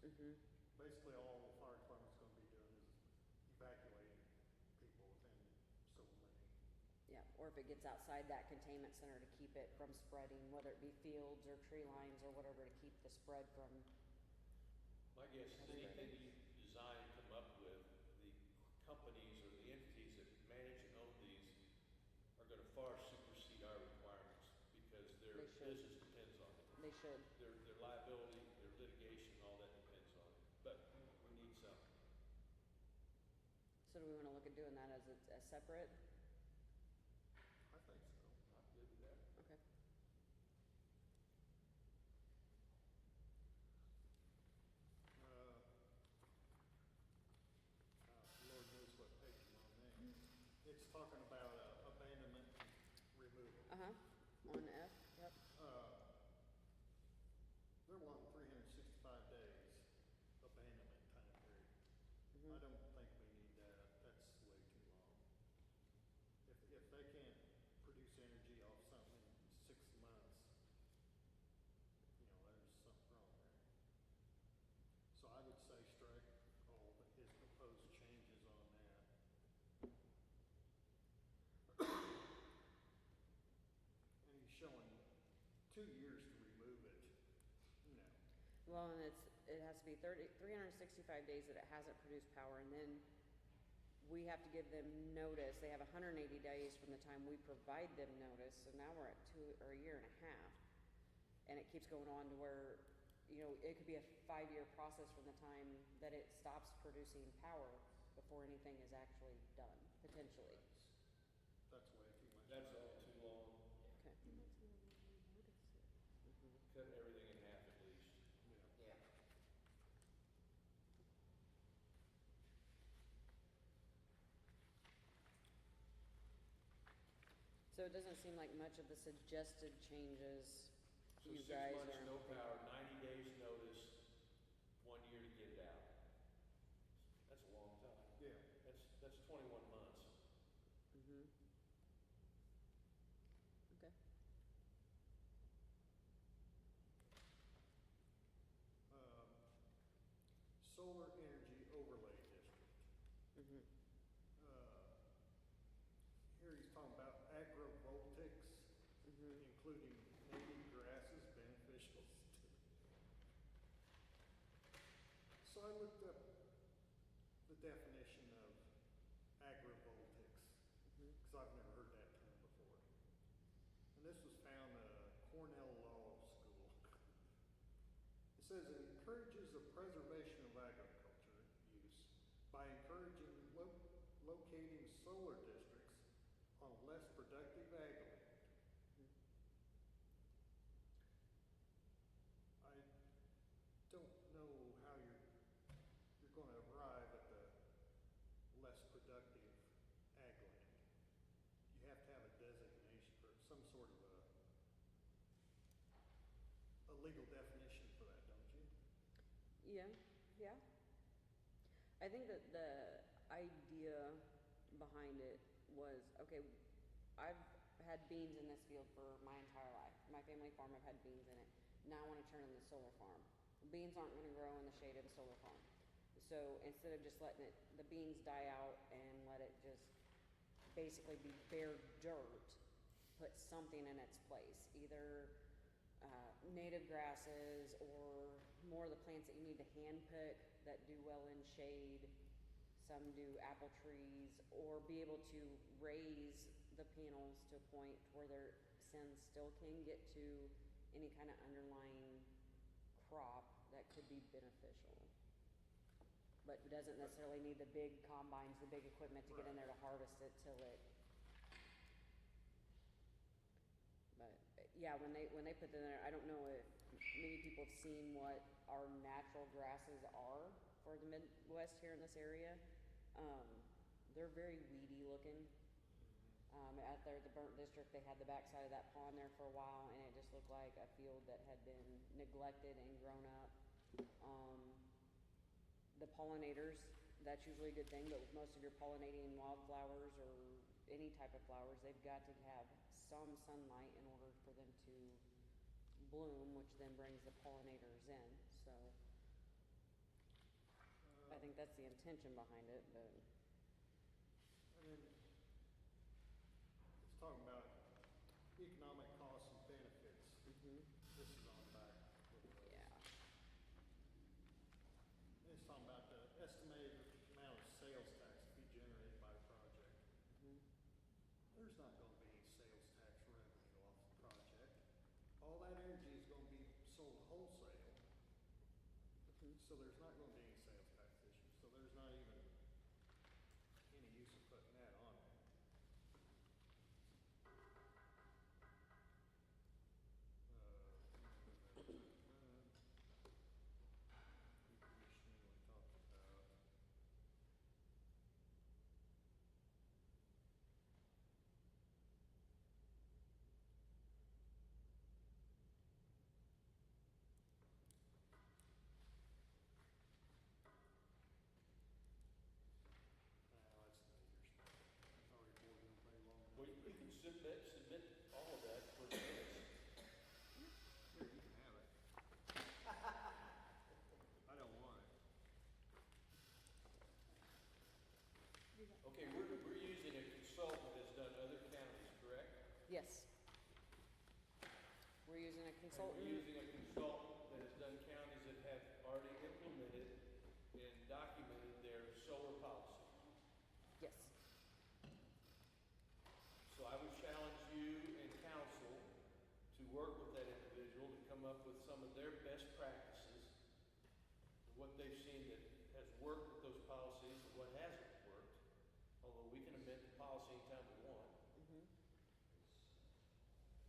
teams. Basically, all the fire department's gonna be doing is evacuating people within so many. Yeah, or if it gets outside that containment center to keep it from spreading, whether it be fields or tree lines or whatever, to keep the spread from. My guess is anything you design and come up with, the companies or the entities that manage and own these are gonna far supersede our requirements because their They should. business depends on it. They should. Their liability, their litigation, all that depends on it. But we need some. So do we wanna look at doing that as separate? I think so. I'm good with that. Okay. Lord knows what page I'm on there. It's talking about abandonment removal. Uh-huh, on F, yep. They're wanting 365 days abandonment time period. I don't think we need that. That's way too long. If they can't produce energy off something in 6 months, there's something wrong there. So I would say strike all of his proposed changes on that. And he's showing 2 years to remove it. No. Well, and it has to be 365 days that it hasn't produced power, and then we have to give them notice. They have 180 days from the time we provide them notice, so now we're at a year and a half. and it keeps going on to where, you know, it could be a 5-year process from the time that it stops producing power before anything is actually done, potentially. That's way too much. That's time. all too long. Okay. Cut everything in half at least. Yeah. So it doesn't seem like much of the suggested changes So you 6 guys months, are. no power, 90 days notice, 1 year to get it out. That's a long time. Yeah. That's 21 months. Mm-hmm. Okay. Um, Solar Energy Overlay District. Mm-hmm. Here he's talking about agrivoltaics, Mm-hmm. including native grasses beneficial to. So I looked up the definition of agrivoltaics, Mm-hmm. because I've never heard that term before. And this was found at Cornell Law School. It says it encourages the preservation of agriculture use by encouraging locating solar districts on less productive ag land. I don't know how you're going to arrive at the less productive ag land. You have to have a designation for some sort of a legal definition for that, don't you? Yeah, yeah. I think that the idea behind it was, okay, I've had beans in this field for my entire life. My family farm, I've had beans in it. Now I want to turn it into a solar farm. Beans aren't going to grow in the shade of a solar farm. So instead of just letting the beans die out and let it just basically be bare dirt, put something in its place. Either native grasses or more of the plants that you need to hand pick that do well in shade. Some do apple trees, or be able to raise the panels to a point where their sun still can get to any kind of underlying crop that could be beneficial. But doesn't necessarily need the big combines, the big equipment to get in there to harvest it till it. But yeah, when they put that in there, I don't know if many people have seen what our natural grasses are for the Midwest here in this area. They're very weedy looking. Out there at the Burnt District, they had the backside of that pond there for a while, and it just looked like a field that had been neglected and grown up. The pollinators, that's usually a good thing, but with most of your pollinating wildflowers or any type of flowers, they've got to have some sunlight in order for them to bloom, which then brings the pollinators in. So I think that's the intention behind it, but. And then it's talking about economic costs and benefits. Mm-hmm. This is on back. Yeah. It's talking about the estimated amount of sales tax to be generated by a project. Mm-hmm. There's not going to be any sales tax revenue off the project. All that energy is going to be sold wholesale. Mm-hmm. So there's not going to be any sales tax issue. So there's not even any use of putting that on there. Decommissioning we talked about. That's not your stuff. Sorry, board, gonna play long. Well, you can submit all of that for minutes. Here, you can have it. I don't want it. Okay, we're using a consultant that's done other counties, correct? Yes. We're using a And consultant. we're using a consultant that has done counties that have already implemented and documented their solar policy. Yes. So I would challenge you and council to work with that individual to come what they've seen that has worked with those policies and what hasn't worked. Although we can amend the policy anytime we want. Mhm.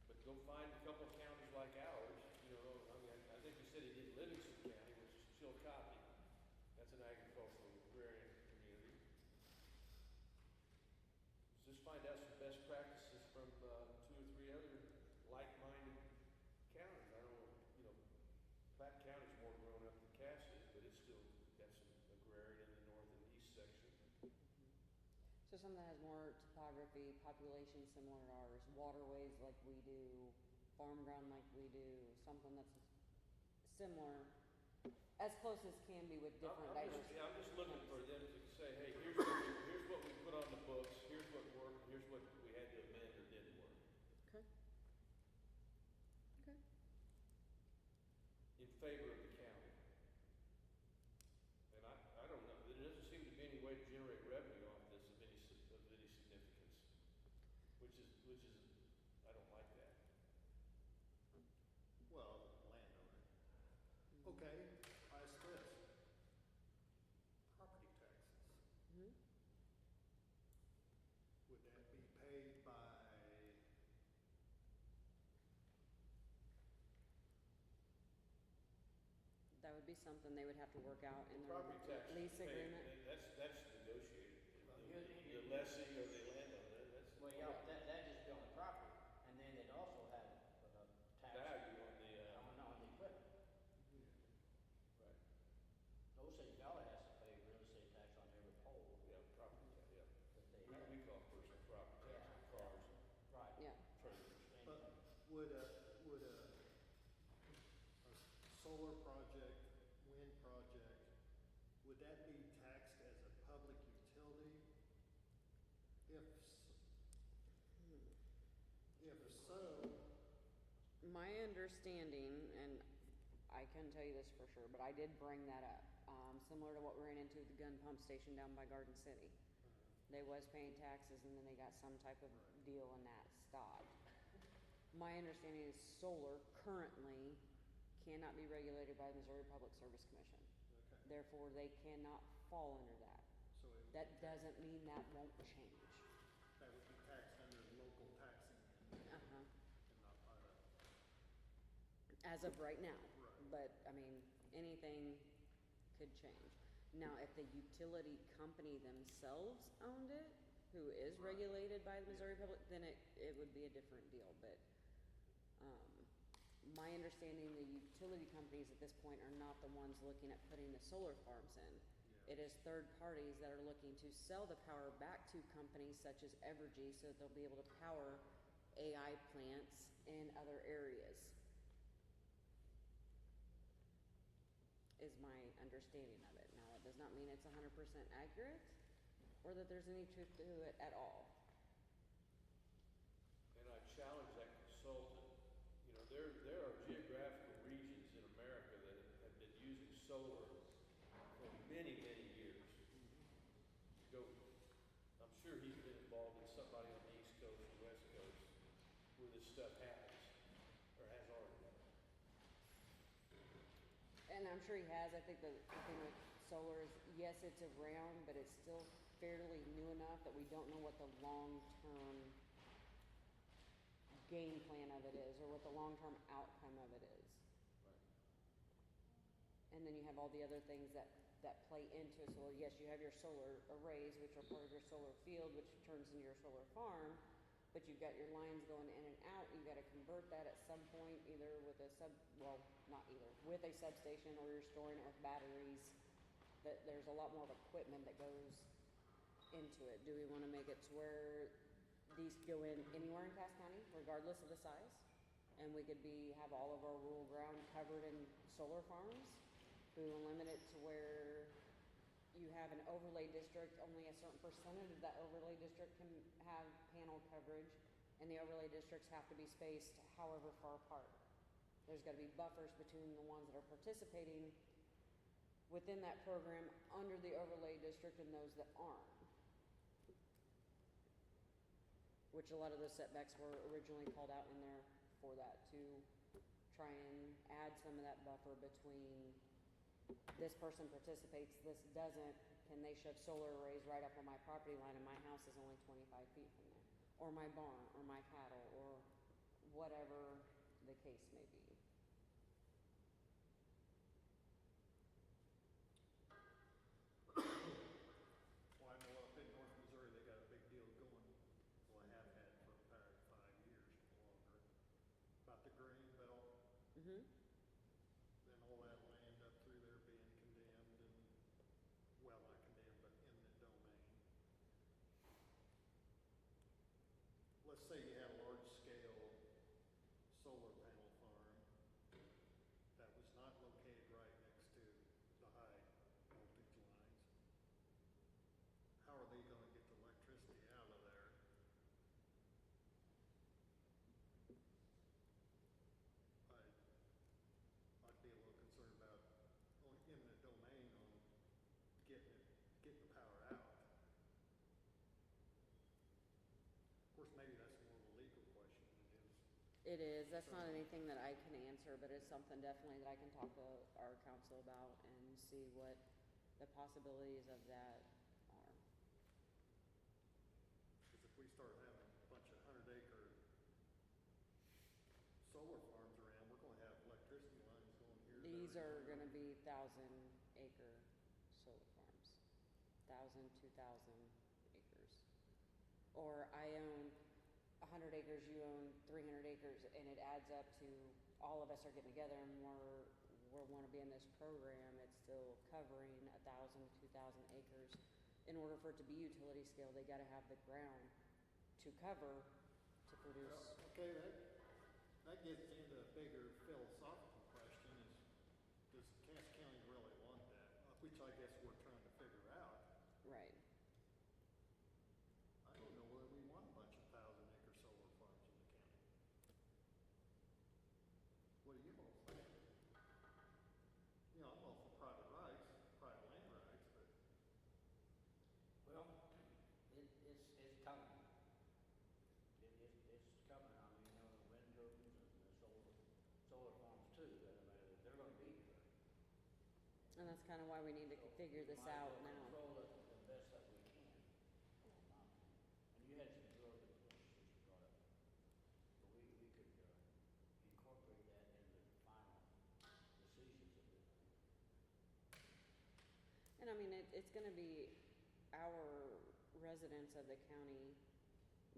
But go find a couple of counties like ours, you know, I mean, I think you said he did Livingston County, which is Chillicothe. That's an agricultural agrarian community. Just find out some best practices from, 2 or 3 other like-minded counties. I don't know, you know, Platte County's more grown up than Cass is, but it's still got some agrarian in the north and east section. So something that has more topography, population similar to ours, waterways like we do, farm ground like we do, something that's similar, as close as can be with different diverse. I'm just looking for them to say, hey, here's what we put on the books, here's what worked, here's what we had to amend or didn't work. Okay. Okay. In favor of the county. And I don't know, there doesn't seem to be any way to generate revenue off this of any significance, which is, I don't like that. Well, landowner. Okay, ask this. Property taxes, Mhm. would that be paid by, That would be something they would have to work out in their Property tax lease is paid, agreement. that's negotiated. Well, The lessee or the landowner, that's Well, yeah, that just be on the property, and then they'd also have tax value on the, on the equipment. right, Osage Valley has to pay real estate tax on every pole yeah, property tax, yeah. that they We, have. we call personal property tax on Yeah. cars and Right. Yeah. trailers. but would a solar project, wind project, would that be taxed as a public utility? If so, My understanding, and I couldn't tell you this for sure, but I did bring that up, similar to what we ran into at the gun pump station down by Garden City. They was paying taxes and then they got some type of deal and that stopped. My understanding is solar currently cannot be regulated by the Missouri Public Service Commission. okay, Therefore, they cannot fall under that. so it would That be taxed, doesn't mean that won't change. that would be taxed under local taxing Uh-huh. and not part of, As of right now. Right. But, I mean, anything could change. Now, if the utility company themselves owned it, who is Right. regulated by the Missouri Public, then it would be a different deal, but, my understanding, the utility companies at this point are not the ones looking at putting the solar farms in. yeah. It is third parties that are looking to sell the power back to companies such as Evergy so that they'll be able to power AI plants in other areas. Is my understanding of it. Now, that does not mean it's 100% accurate or that there's any truth to it at all. And I challenge that consultant, you know, there are geographical regions in America that have been using solar for many, many years. Go, I'm sure he's been involved in somebody on the East Coast or West Coast where this stuff happens, or has already happened. And I'm sure he has. I think the thing with solar is, yes, it's around, but it's still fairly new enough that we don't know what the long-term game plan of it is or what the long-term outcome of it is. And then you have all the other things that play into it. So, yes, you have your solar arrays, which are part of your solar field, which turns into your solar farm, but you've got your lines going in and out. You've got to convert that at some point, either with a with a substation, or you're storing it with batteries. That there's a lot more of equipment that goes into it. Do we want to make it to where these go in anywhere in Cass County, regardless of the size? And we could have all of our rural ground covered in solar farms? Do we limit it to where you have an overlay district, only a certain percentage of that overlay district can have panel coverage, and the overlay districts have to be spaced however far apart? There's gotta be buffers between the ones that are participating within that program under the overlay district and those that aren't. Which a lot of those setbacks were originally called out in there for that, to try and add some of that buffer between this person participates, this doesn't, can they shove solar arrays right up on my property line and my house is only 25 feet from there? Or my barn, or my cattle, or whatever the case may be. Well, I know up in North Missouri, they got a big deal going, well, I have had for the past 5 years or longer, about the grain belt, Mm-hmm. then all that land up through there being condemned and, well, not condemned, but eminent domain. Let's say you had a large scale solar panel farm that was not located right next to the high voltage lines. How are they gonna get the electricity out of there? I'd be a little concerned about on eminent domain on getting the power out. Of course, maybe that's more of a legal question than it is. It is, that's not anything that I can answer, but it's something definitely that I can talk to our council about and see what the possibilities of that are. Because if we start having a bunch of 100-acre solar farms around, we're gonna have electricity lines going here. These there, are and gonna be 1,000-acre solar farms, 1,000, 2,000 acres. Or I own 100 acres, you own 300 acres, and it adds up to all of us are getting together and we want to be in this program. It's still covering 1,000, 2,000 acres. In order for it to be utility scale, they got to have the ground to cover to produce. Well, okay, that gets into a bigger philosophical question is, does Cass County really want that? Which I guess we're trying to figure out. Right. I don't know whether we want a bunch of 1,000-acre solar farms in the county. What do you all think? You know, I'm all for private rights, private land rights, but Well, it's coming. It's coming. I mean, you know, the wind turbines and the solar farms too, that I mean, they're gonna be here. And that's kind of why we need to figure this Might as out well now. control it the best that we can, in my opinion. And you had some real good points that you brought up. But we could, incorporate that into the final decisions of it. And I mean, it's gonna be our residents of the county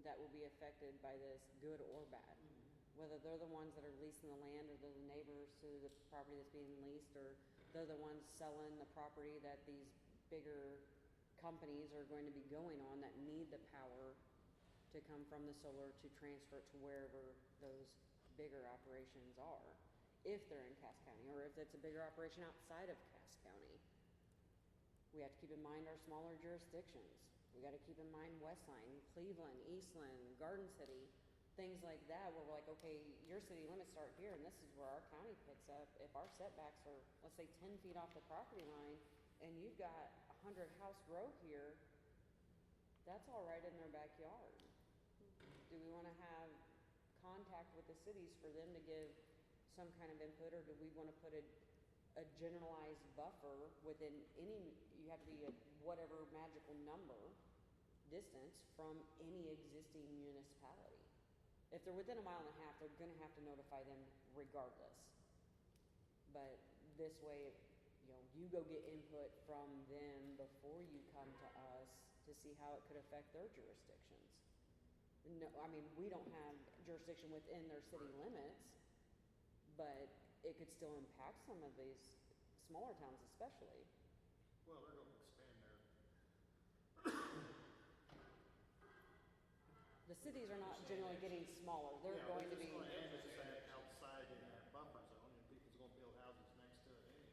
that will be affected by this, good or bad. Whether they're the ones that are leasing the land, or they're the neighbors to the property that's being leased, or they're the ones selling the property that these bigger companies are going to be going on that need the power to come from the solar to transfer it to wherever those bigger operations are. If they're in Cass County, or if it's a bigger operation outside of Cass County. We have to keep in mind our smaller jurisdictions. We gotta keep in mind Westline, Cleveland, Eastland, Garden City, things like that, where we're like, okay, your city limits start here, and this is where our county picks up. If our setbacks are, let's say, 10 feet off the property line, and you've got a 100-house row here, that's all right in their backyard. Do we wanna have contact with the cities for them to give some kind of input, or do we wanna put a generalized buffer within any, you have to be at whatever magical number distance from any existing municipality? If they're within a mile and a half, they're gonna have to notify them regardless. But this way, you know, you go get input from them before you come to us to see how it could affect their jurisdictions. No, I mean, we don't have jurisdiction within their city limits, but it could still impact some of these smaller towns especially. well, they're gonna expand their. The cities are not generally getting smaller, they're Yeah, going to be, just gonna annex that outside in that buffer zone, and people's gonna build houses next to it anyhow.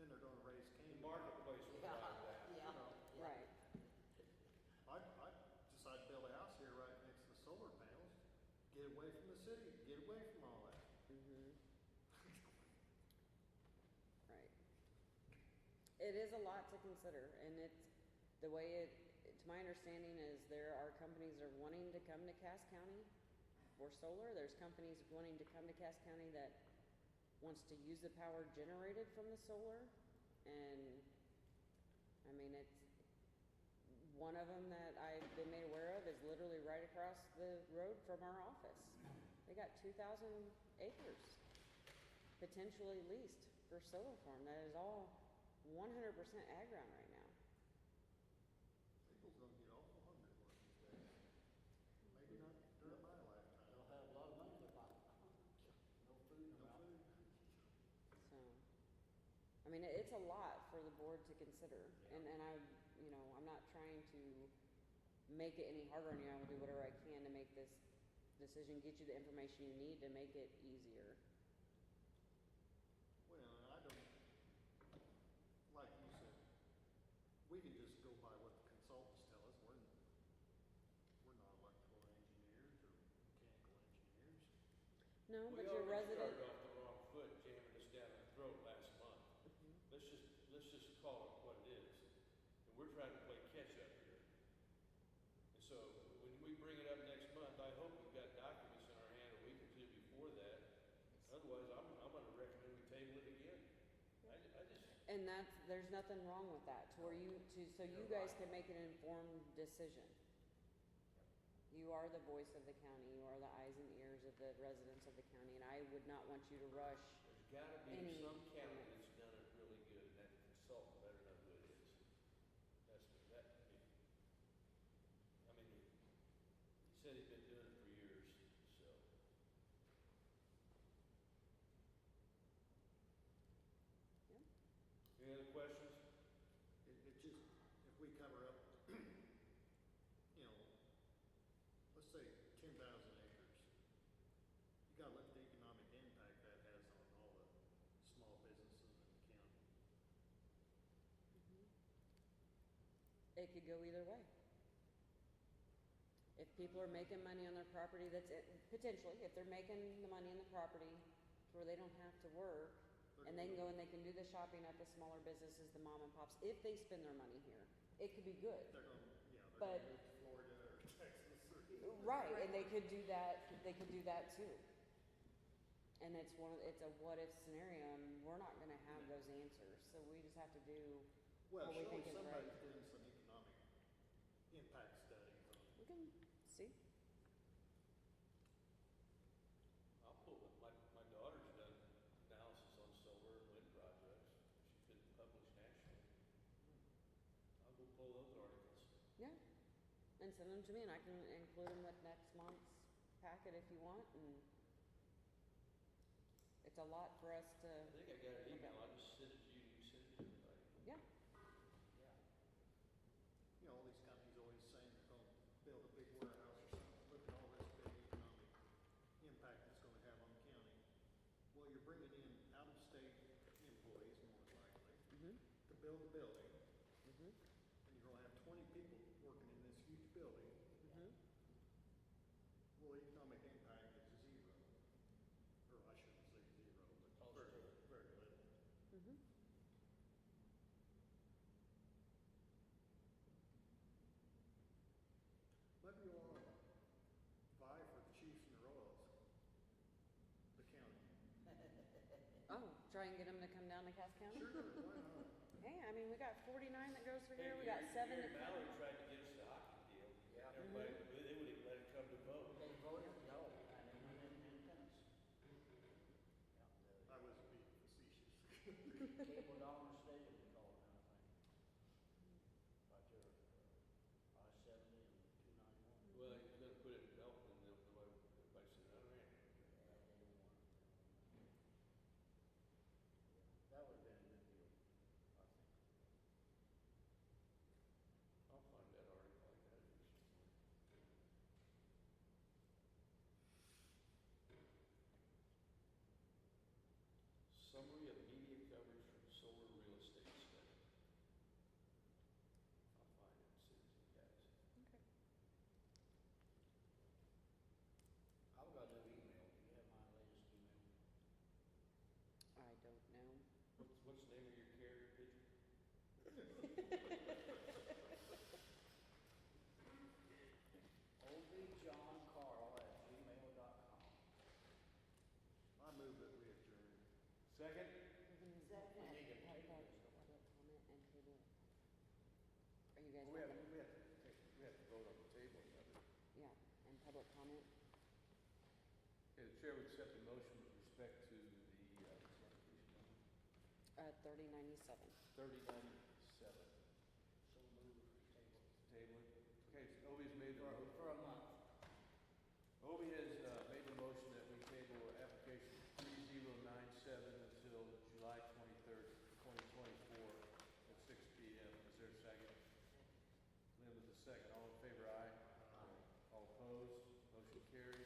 Then they're gonna raise The cane. marketplace will drive that. You know, right. I'd decide to build a house here right next to the solar panels, get away from the city, get away from all that. Mm-hmm. Right. It is a lot to consider, and it's, the way it, to my understanding is there are companies that are wanting to come to Cass County for solar. There's companies wanting to come to Cass County that wants to use the power generated from the solar And, I mean, it's, one of them that I've been made aware of is literally right across the road from our office. They got 2,000 acres potentially leased for solar farm. That is all 100% ag ground right now. People's gonna get awful hungry one of these days. Maybe not during my lifetime. They'll have a lot of money in their pocket. No food in their No mouth. food. So, I mean, it's a lot for the board to consider, and I, you know, I'm not trying to make it any harder on you. I will do whatever I can to make this decision, get you the information you need to make it easier. Well, and I don't, like you said, we can just go by what the consultants tell us. We're not electrical engineers or mechanical engineers. No, We but your already resident, started off the wrong foot, jamming us down the throat last month. Let's just call it what it is. And we're trying to play catch up here. And so when we bring it up next month, I hope we've got documents in our hand a week or two before that. Otherwise, I'm gonna recommend we table it again. I just, and that's, there's nothing wrong with that, to where you, so you guys can make an informed decision. You are the voice of the county, you are the eyes and ears of the residents of the county, and I would not want you to rush there's gotta be any some county permits. that's done it really good, and that consultant better know who it is. I mean, he said he'd been doing it for years, so. Yeah. Any other questions? It just, if we cover up, you know, let's say 10,000 acres, you gotta look at the economic impact that has on all the small businesses in the county. It could go either way. If people are making money on their property, that's it, potentially, if they're making the money in the property to where they don't have to work, and they can go and they can do the shopping at the smaller businesses, the mom and pops, if they spend their money here, it could be good. They're gonna, yeah, they're But- gonna move to Florida or Texas or. Right, and they could do that too. And it's it's a what if scenario, and we're not gonna have those answers, so we just have to do Well, what we surely think is right. somebody's doing some economic impact studies on We can see. I'll pull it. My daughter's done analysis on solar and wind projects. She's been published nationally. I'll go pull those articles. Yeah, and send them to me, and I can include them with next month's packet if you want, and it's a lot for us to, I think I got an Okay. email. I'll just send it to you. You send it to everybody. yeah. You know, all these companies always saying they're gonna build a big warehouse or something, look at all this big economic impact it's gonna have on the county. Well, you're bringing in out-of-state employees, more than likely, to build a building, and you're gonna have 20 people working in this huge building. Well, economic impact is zero, or I shouldn't say zero, but very, very little. Maybe you wanna vie for the Chiefs and the Royals, the county. Oh, try and get them to come down to Cass County? Sure, why not? Hey, I mean, we got 49 that goes through Hey, here, we got Gary 7 that come. Mallory tried to get us the hockey deal. Yeah. Everybody, they wouldn't even let it come to vote. They voted no, I mean, in tennis. I was being facetious. Cable Dominant Stadium, they call it now, I think. Right there, I-70 and 291. Well, they're gonna put it in Belton, and everybody said, oh, man. Yeah, they don't want it. That would've been a good deal, I think. I'll find that article. I got it here somewhere. Summary of media coverage from solar real estate study. I'll find it and send it to you guys. Okay. I've got a new email, do you have my latest email? I don't know. What's the name of your carrier pigeon? objohncarl@gmail.com. I move that we adjourn. Second? We need to table this, don't we? you guys We have have, any? we have to vote on the table of it. Yeah, and public comment? Okay, the chair would accept the motion with respect to the, what's the application number? 3097. 3097. So move, table. Table it. Okay, so Obi's made the motion. For a month. Obi has made the motion that we table application 3097 until July 23rd, 2024 at 6 p.m. Is there a second? Lynn with the second. All in favor, aye. Aye. All opposed? Motion carries.